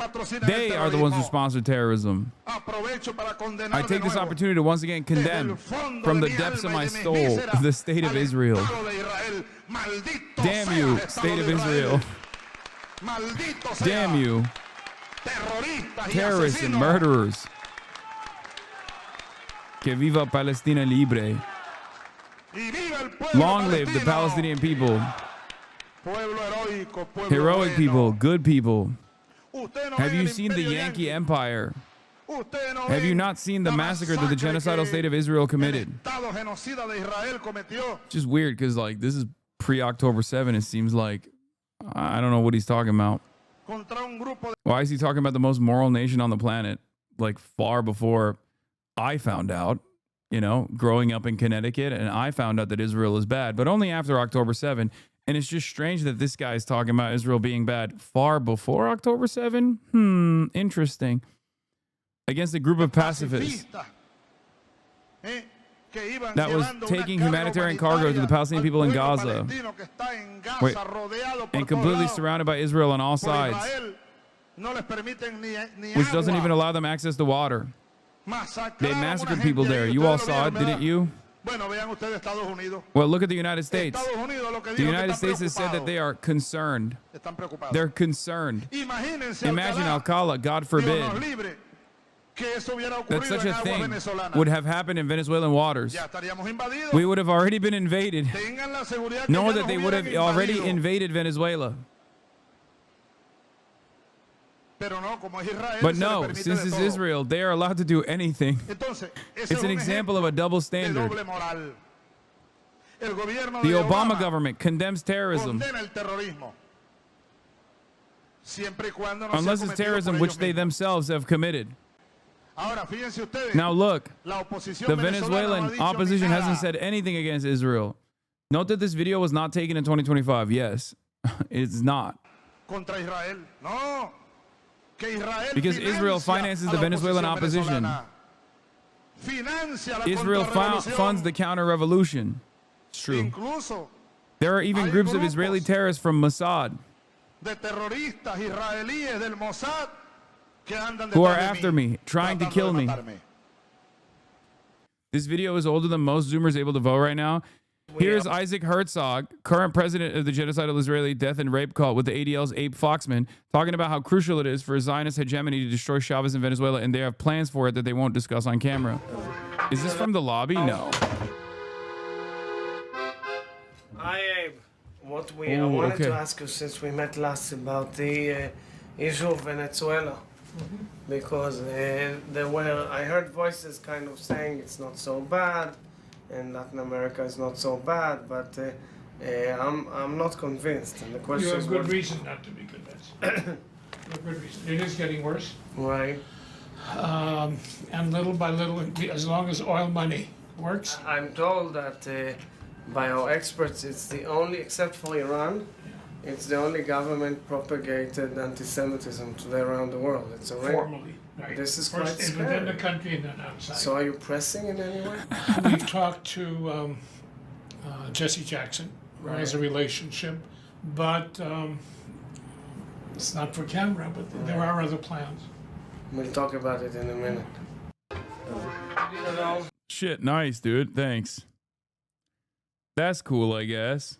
They are the ones who sponsor terrorism. Aprovecho para condenar I take this opportunity to once again condemn from the depths of my soul the state of Israel. Damn you, state of Israel. Damn you, terrorists and murderers. Que viva Palestina libre. Long live the Palestinian people. Heroic people, good people. Have you seen the Yankee Empire? Have you not seen the massacre that the genocidal state of Israel committed? It's just weird because like this is pre-October 7. It seems like I don't know what he's talking about. Why is he talking about the most moral nation on the planet? Like far before I found out. You know, growing up in Connecticut, and I found out that Israel is bad, but only after October 7. And it's just strange that this guy is talking about Israel being bad far before October 7. Interesting. Against a group of pacifists that was taking humanitarian cargo to the Palestinian people in Gaza. Wait, and completely surrounded by Israel on all sides, which doesn't even allow them access to water. They massacred people there. You all saw it, didn't you? Well, look at the United States. The United States has said that they are concerned. They're concerned. Imagine Alcala, God forbid, that such a thing would have happened in Venezuelan waters. We would have already been invaded. Know that they would have already invaded Venezuela. But no, since it's Israel, they are allowed to do anything. It's an example of a double standard. The Obama government condemns terrorism. Unless it's terrorism which they themselves have committed. Now look, the Venezuelan opposition hasn't said anything against Israel. Note that this video was not taken in 2025. Yes, it's not. Because Israel finances the Venezuelan opposition. Israel funds the counter-revolution. It's true. There are even groups of Israeli terrorists from Mossad who are after me, trying to kill me. This video is older than most Zoomers able to vote right now. Here's Isaac Herzog, current president of the genocidal Israeli death and rape cult with the ADL's Abe Foxman, talking about how crucial it is for Zionist hegemony to destroy Chavez in Venezuela, and they have plans for it that they won't discuss on camera. Is this from the lobby? No. Hi, Abe. I wanted to ask you, since we met last, about the issue of Venezuela. Because I heard voices kind of saying it's not so bad, and Latin America is not so bad, but I'm not convinced. And the question you is, have good reason not to be convinced. You have good reason. It is getting worse. Right. And little by little, as long as oil money works. I'm told that by our experts, it's the only, except for Iran, It's the only government propagated anti-Semitism today around the world. It's a ring. Formally, right. This is First quite within scary. the country and then outside. So are you pressing in any way? We've talked to Jesse Jackson, who has a relationship, but it's not for camera, but there are other plans. We'll talk about it in a minute. Shit, nice, dude. Thanks. That's cool, I guess.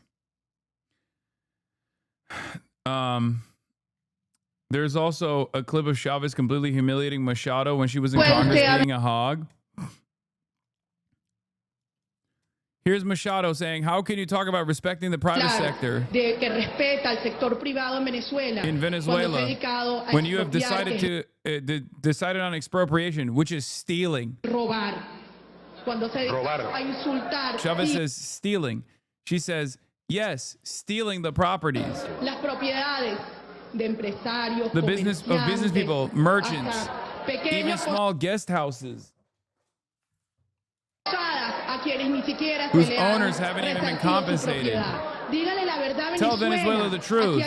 There's also a clip of Chavez completely humiliating Machado when she was in Congress being a hog. Here's Machado saying, how can you talk about respecting the private sector in Venezuela when you have decided decided on expropriation, which is stealing? Chavez says stealing. She says, yes, stealing the properties. The business of business people, merchants, even small guest houses, whose owners haven't even been compensated. Tell Venezuela the truth.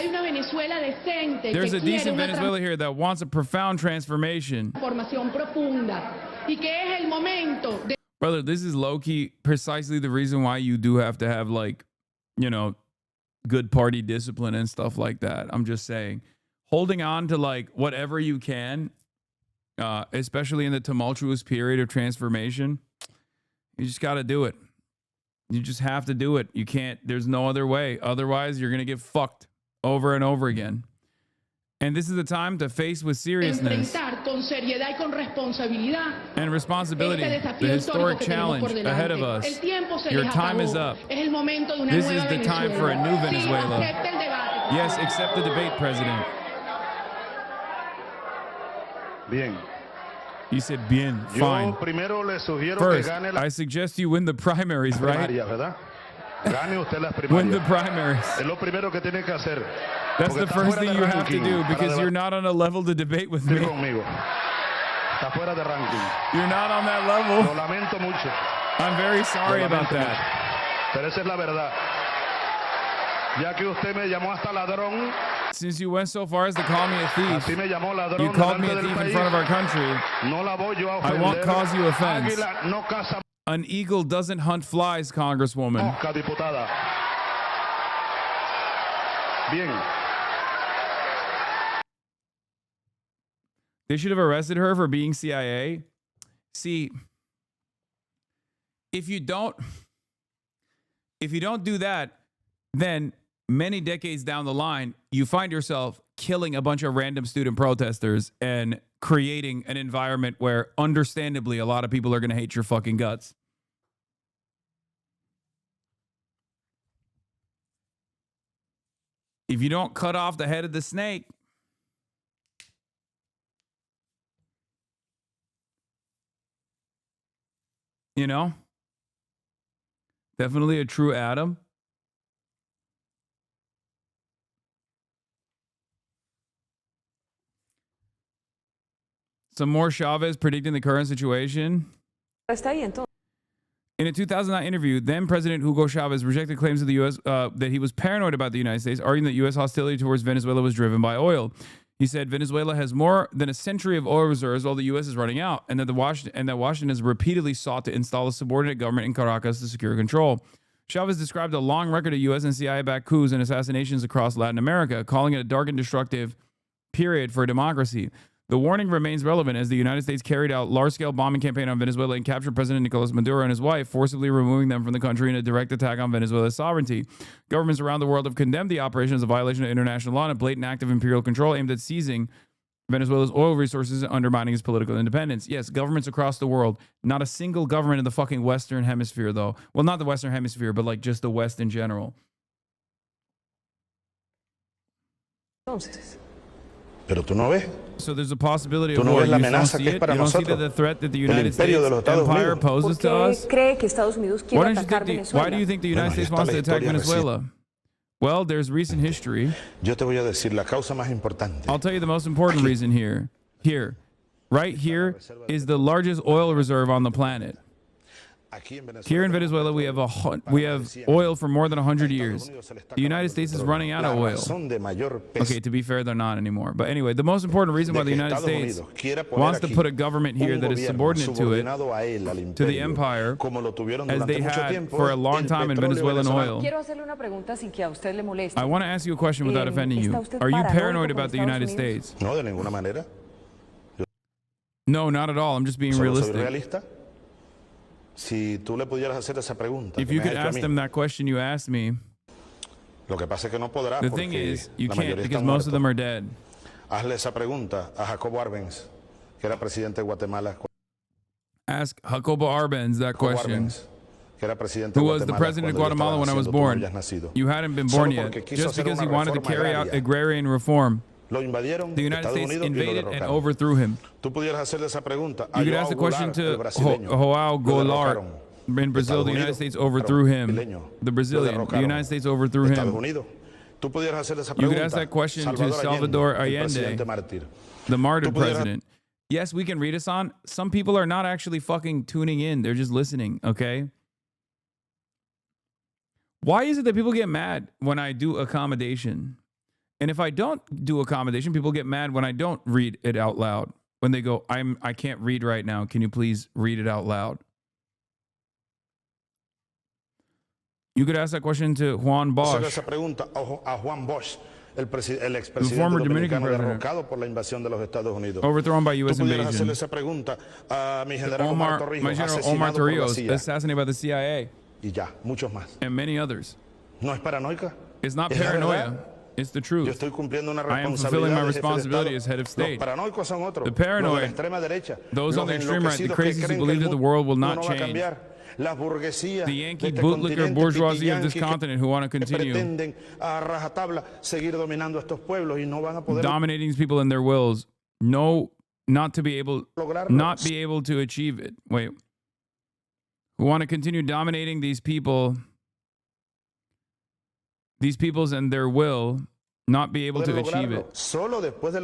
There's a decent Venezuela here that wants a profound transformation. Brother, this is low-key precisely the reason why you do have to have, like, you know, good party discipline and stuff like that. I'm just saying, holding on to like whatever you can, especially in the tumultuous period of transformation, you just got to do it. You just have to do it. You can't, there's no other way. Otherwise, you're going to get fucked over and over again. And this is the time to face with seriousness and responsibility the historic challenge ahead of us. Your time is up. This is the time for a new Venezuela. Yes, accept the debate, President. Bien. He said, bien, fine. First, I suggest you win the primaries, right? Win the primaries. That's the first thing you have to do because you're not on a level to debate with me. You're not on that level. I'm very sorry about that. Since you went so far as to call me a thief, you called me a thief in front of our country. I won't cause you offense. An eagle doesn't hunt flies, Congresswoman. They should have arrested her for being CIA. See, if you don't do that, then many decades down the line, you find yourself killing a bunch of random student protesters and creating an environment where, understandably, a lot of people are going to hate your fucking guts. If you don't cut off the head of the snake, you know, definitely a true Adam. Some more Chavez predicting the current situation. In a 2009 interview, then President Hugo Chavez rejected claims of the U.S. That he was paranoid about the United States, arguing that U.S. hostility towards Venezuela was driven by oil. He said Venezuela has more than a century of oil reserves while the U.S. is running out, and that Washington has repeatedly sought to install a subordinate government in Caracas to secure control. Chavez described a long record of U.S. and CIA-backed coups and assassinations across Latin America, calling it a dark and destructive period for democracy. The warning remains relevant as the United States carried out large-scale bombing campaign on Venezuela and captured President Nicolas Maduro and his wife, forcibly removing them from the country in a direct attack on Venezuela's sovereignty. Governments around the world have condemned the operation as a violation of international law and a blatant act of imperial control aimed at seizing Venezuela's oil resources and undermining its political independence. Yes, governments across the world. Not a single government in the fucking Western Hemisphere, though. Well, not the Western Hemisphere, but like just the West in general. Pero tú no ves. So there's a possibility of war. You don't see it? You don't see that the threat that the United States empire poses to us? Why do you think the United States wants to attack Venezuela? Well, there's recent history. Yo te voy a decir la causa más importante. I'll tell you the most important reason here. Right here is the largest oil reserve on the planet. Here in Venezuela, we have oil for more than 100 years. The United States is running out of oil. Okay, to be fair, they're not anymore. But anyway, the most important reason why the United States wants to put a government here that is subordinate to it, to the empire, as they had for a long time in Venezuelan oil. I want to ask you a question without offending you. Are you paranoid about the United States? No, de ninguna manera. No, not at all. I'm just being realistic. Si tú le pudieras hacer esa pregunta, if you could ask them that question you asked me, lo que pasa es que no podrás, the thing is, you can't because most of them are dead. Hazle esa pregunta a Jacobo Arbenz, que era presidente de Guatemala. Ask Jacobo Arbenz that question. Que era presidente who was the president of Guatemala when I was born? You hadn't been born yet. Just because he wanted to carry out agrarian reform. The United States invaded and overthrew him. You could ask the question to João Goulart in Brazil. The United States overthrew him. The Brazilian. The United States overthrew him. You could ask that question to Salvador Allende, the martyred president. Yes, we can read Hasan. Some people are not actually fucking tuning in. They're just listening, okay? Why is it that people get mad when I do accommodation? And if I don't do accommodation, people get mad when I don't read it out loud. When they go, I can't read right now. Can you please read it out loud? You could ask that question to Juan Bosch, the former Dominican president, overthrown by U.S. invasion. My General Omar Torrijos, assassinated by the CIA. And many others. It's not paranoia. It's the truth. I am fulfilling my responsibility as head of state. The paranoid, those on the extreme right, the crazies who believe that the world will not change. The Yankee bootlicker bourgeoisie of this continent who want to continue dominating these people in their wills, not be able to achieve it. Wait. Who want to continue dominating these peoples and their will, not be able to achieve it.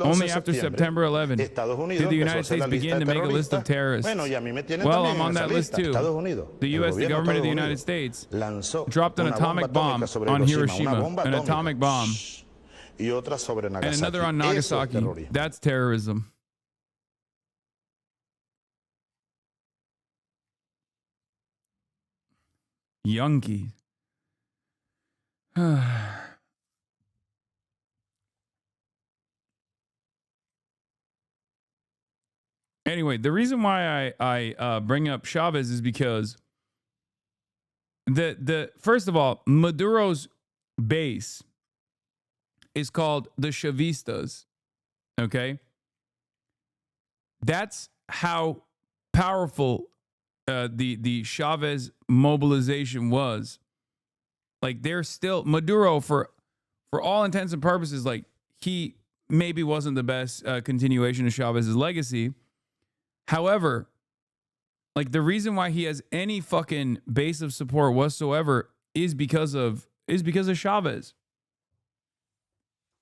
Only after September 11 did the United States begin to make a list of terrorists. Well, I'm on that list too. The U.S., the government of the United States, dropped an atomic bomb on Hiroshima, an atomic bomb, and another on Nagasaki. That's terrorism. Yankees. Anyway, the reason why I bring up Chavez is because first of all, Maduro's base is called the Chavistas. Okay, that's how powerful the Chavez mobilization was. Like, they're still Maduro for all intents and purposes. Like, he maybe wasn't the best continuation of Chavez's legacy. However, like, the reason why he has any fucking base of support whatsoever is because of Chavez.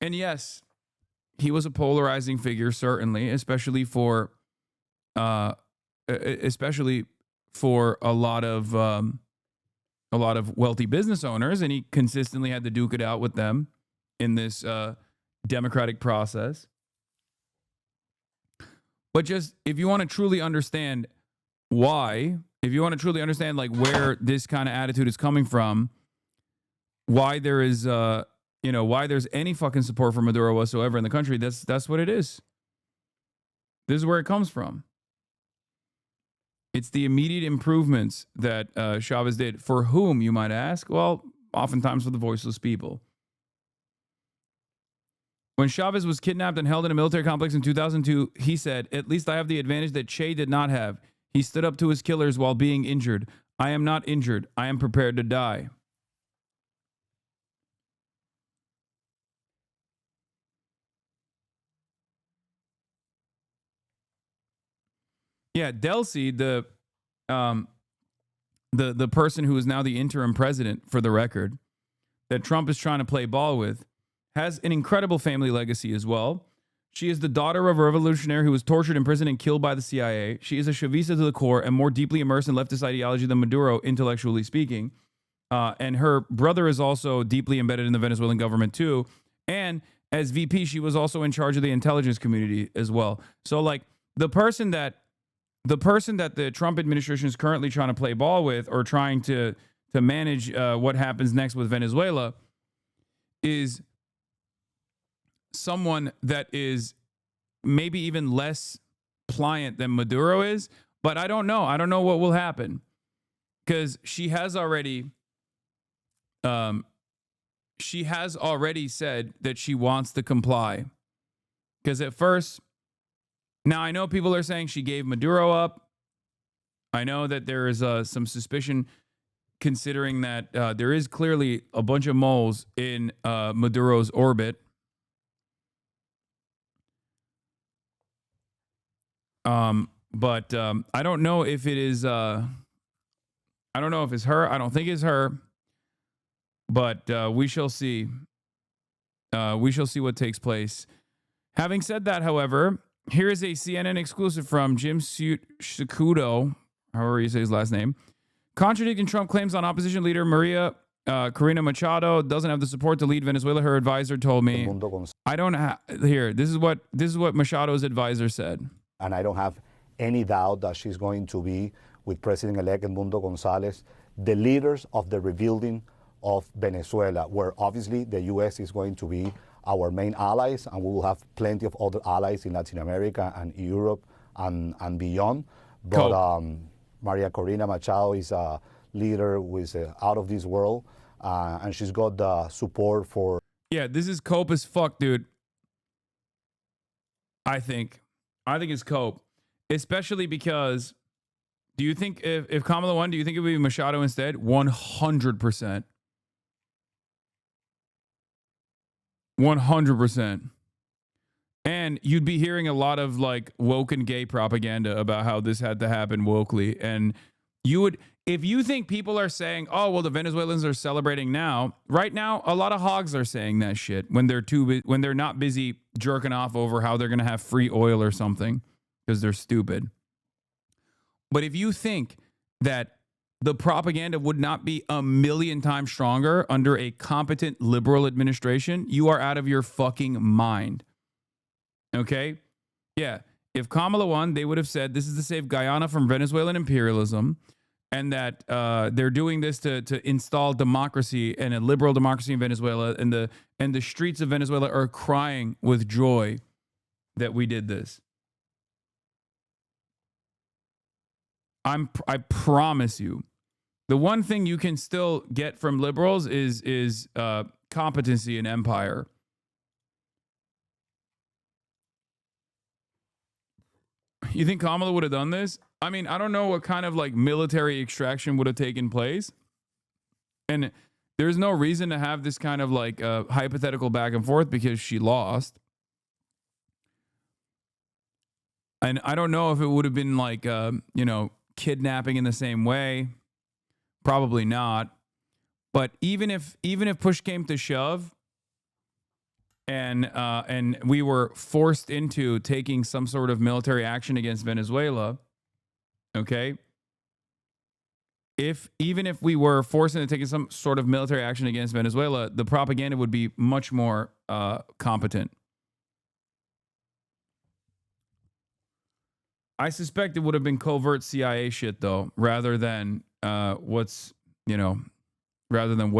And yes, he was a polarizing figure, certainly, especially for a lot of wealthy business owners, and he consistently had to duke it out with them in this democratic process. But just, if you want to truly understand why, if you want to truly understand like where this kind of attitude is coming from, why there is why there's any fucking support for Maduro whatsoever in the country, that's what it is. This is where it comes from. It's the immediate improvements that Chavez did. For whom, you might ask? Well, oftentimes for the voiceless people. When Chavez was kidnapped and held in a military complex in 2002, he said, "At least I have the advantage that Che did not have. He stood up to his killers while being injured. I am not injured. I am prepared to die." Yeah, Delcy, the person who is now the interim president, for the record, that Trump is trying to play ball with, has an incredible family legacy as well. She is the daughter of a revolutionary who was tortured, imprisoned, and killed by the CIA. She is a Chavista to the core and more deeply immersed in leftist ideology than Maduro, intellectually speaking. And her brother is also deeply embedded in the Venezuelan government too. And as VP, she was also in charge of the intelligence community as well. So like the person that the Trump administration is currently trying to play ball with, or trying to manage what happens next with Venezuela, is someone that is maybe even less pliant than Maduro is. But I don't know. I don't know what will happen, because she has already said that she wants to comply. Because at first, now I know people are saying she gave Maduro up. I know that there is some suspicion, considering that there is clearly a bunch of moles in Maduro's orbit. But I don't know if it is. I don't know if it's her. I don't think it's her. But we shall see. We shall see what takes place. Having said that, however, here is a CNN exclusive from Jim Cejudo, however you say his last name, contradicting Trump claims on opposition leader Maria Corina Machado doesn't have the support to lead Venezuela. Her advisor told me, I don't have, here, this is what Machado's advisor said. And I don't have any doubt that she's going to be, with President-elect Edmundo Gonzalez, the leaders of the rebuilding of Venezuela, where obviously the U.S. is going to be our main allies, and we will have plenty of other allies in Latin America and Europe and beyond. But Maria Corina Machado is a leader who is out of this world, and she's got the support for... Yeah, this is cope as fuck, dude. I think it's cope. Especially because, do you think if Kamala won, do you think it would be Machado instead? 100%. 100%. And you'd be hearing a lot of like woke and gay propaganda about how this had to happen wokely. And you would, if you think people are saying, oh, well, the Venezuelans are celebrating now, right now, a lot of hogs are saying that shit when they're not busy jerking off over how they're going to have free oil or something, because they're stupid. But if you think that the propaganda would not be a million times stronger under a competent liberal administration, you are out of your fucking mind. Okay? Yeah. If Kamala won, they would have said this is to save Guyana from Venezuelan imperialism, and that they're doing this to install democracy and a liberal democracy in Venezuela, and the streets of Venezuela are crying with joy that we did this. I promise you, the one thing you can still get from liberals is competency and empire. You think Kamala would have done this? I mean, I don't know what kind of like military extraction would have taken place. And there's no reason to have this kind of like hypothetical back and forth, because she lost. And I don't know if it would have been like, kidnapping in the same way. Probably not. But even if push came to shove, and we were forced into taking some sort of military action against Venezuela, okay? Even if we were forced into taking some sort of military action against Venezuela, the propaganda would be much more competent. I suspect it would have been covert CIA shit, though, rather than what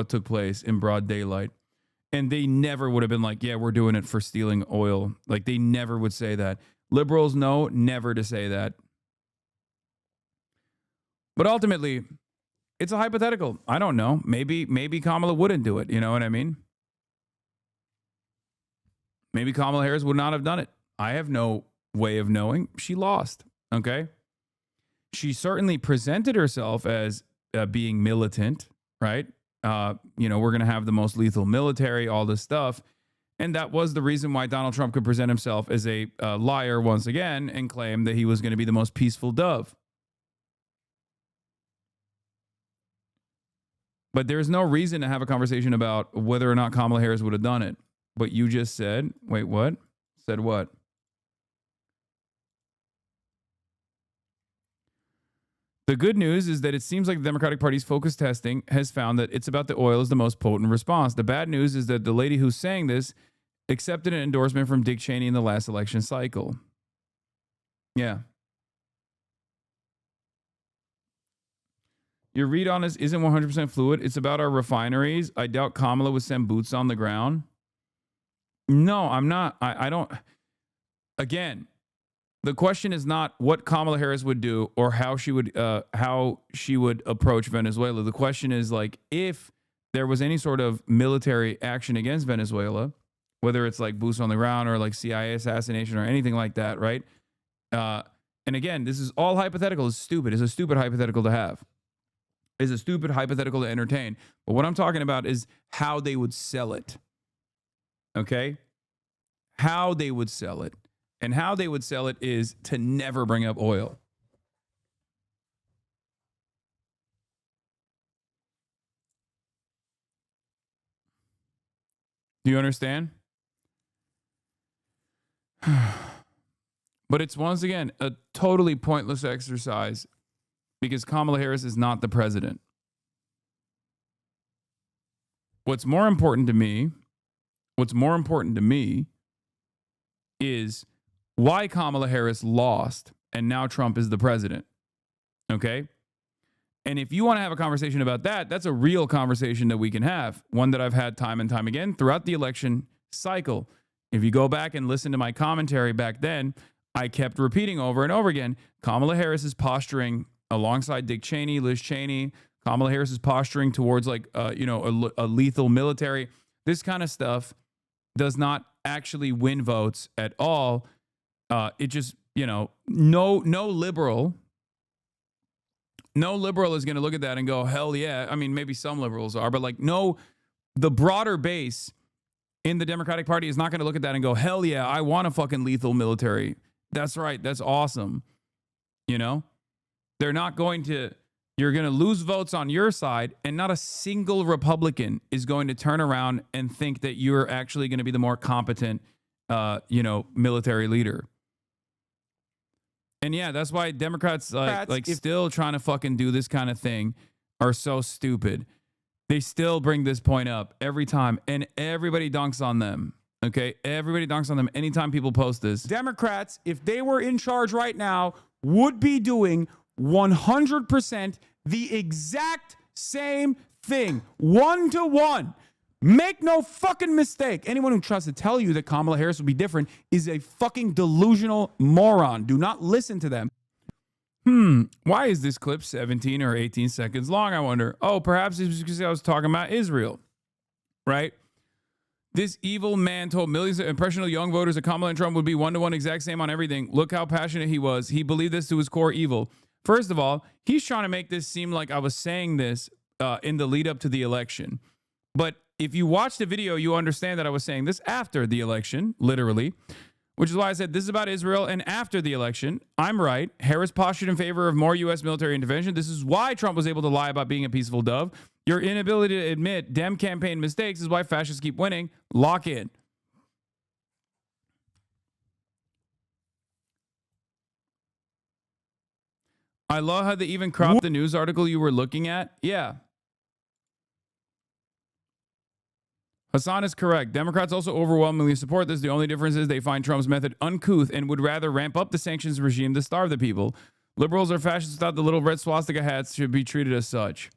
took place in broad daylight. And they never would have been like, yeah, we're doing it for stealing oil. Like, they never would say that. Liberals know never to say that. But ultimately, it's a hypothetical. I don't know. Maybe Kamala wouldn't do it. You know what I mean? Maybe Kamala Harris would not have done it. I have no way of knowing. She lost. Okay. She certainly presented herself as being militant, right? We're going to have the most lethal military, all this stuff. And that was the reason why Donald Trump could present himself as a liar once again and claim that he was going to be the most peaceful dove. But there's no reason to have a conversation about whether or not Kamala Harris would have done it. But you just said, wait, what? Said what? The good news is that it seems like the Democratic Party's focus testing has found that it's about the oil is the most potent response. The bad news is that the lady who's saying this accepted an endorsement from Dick Cheney in the last election cycle. Yeah. Your read on this isn't 100% fluid. It's about our refineries. I doubt Kamala would send boots on the ground. No, I'm not. I don't. Again, the question is not what Kamala Harris would do or how she would approach Venezuela. The question is, like, if there was any sort of military action against Venezuela, whether it's like boots on the ground or like CIA assassination or anything like that, right? And again, this is all hypothetical. It's stupid. It's a stupid hypothetical to have. It's a stupid hypothetical to entertain. But what I'm talking about is how they would sell it. Okay? How they would sell it. And how they would sell it is to never bring up oil. Do you understand? But it's once again a totally pointless exercise because Kamala Harris is not the president. What's more important to me is why Kamala Harris lost and now Trump is the president. Okay? And if you want to have a conversation about that, that's a real conversation that we can have. One that I've had time and time again throughout the election cycle. If you go back and listen to my commentary back then, I kept repeating over and over again, Kamala Harris is posturing alongside Dick Cheney, Liz Cheney. Kamala Harris is posturing towards like, a lethal military. This kind of stuff does not actually win votes at all. It just, no liberal is going to look at that and go, hell yeah. I mean, maybe some liberals are, but like, no, the broader base in the Democratic Party is not going to look at that and go, hell yeah, I want a fucking lethal military. That's right. That's awesome. They're not going to, you're going to lose votes on your side, and not a single Republican is going to turn around and think that you're actually going to be the more competent, military leader. And yeah, that's why Democrats still trying to fucking do this kind of thing are so stupid. They still bring this point up every time, and everybody dunks on them. Okay? Everybody dunks on them anytime people post this. Democrats, if they were in charge right now, would be doing 100% the exact same thing. 1-to-1. Make no fucking mistake. Anyone who tries to tell you that Kamala Harris will be different is a fucking delusional moron. Do not listen to them. Why is this clip 17 or 18 seconds long, I wonder? Oh, perhaps it's because I was talking about Israel, right? This evil man told millions of impressionable young voters that Kamala and Trump would be 1-to-1 exact same on everything. Look how passionate he was. He believed this to his core evil. First of all, he's trying to make this seem like I was saying this in the lead up to the election. But if you watch the video, you understand that I was saying this after the election, literally, which is why I said this is about Israel. And after the election, I'm right. Harris postured in favor of more U.S. military intervention. This is why Trump was able to lie about being a peaceful dove. Your inability to admit Dem campaign mistakes is why fascists keep winning. Lock in. I love how they even cropped the news article you were looking at. Yeah. Hasan is correct. Democrats also overwhelmingly support this. The only difference is they find Trump's method uncouth and would rather ramp up the sanctions regime to starve the people. Liberals are fascists without the little red swastika hats should be treated as such.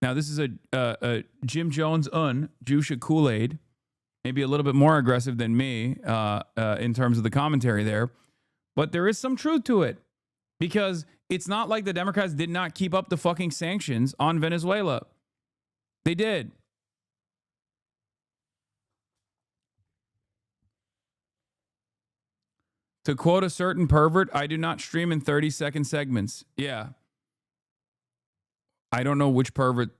Now, this is a Jim Jones Jusha Kool-Aid, maybe a little bit more aggressive than me in terms of the commentary there. But there is some truth to it because it's not like the Democrats did not keep up the fucking sanctions on Venezuela. They did. To quote a certain pervert, I do not stream in 30-second segments. Yeah. I don't know which pervert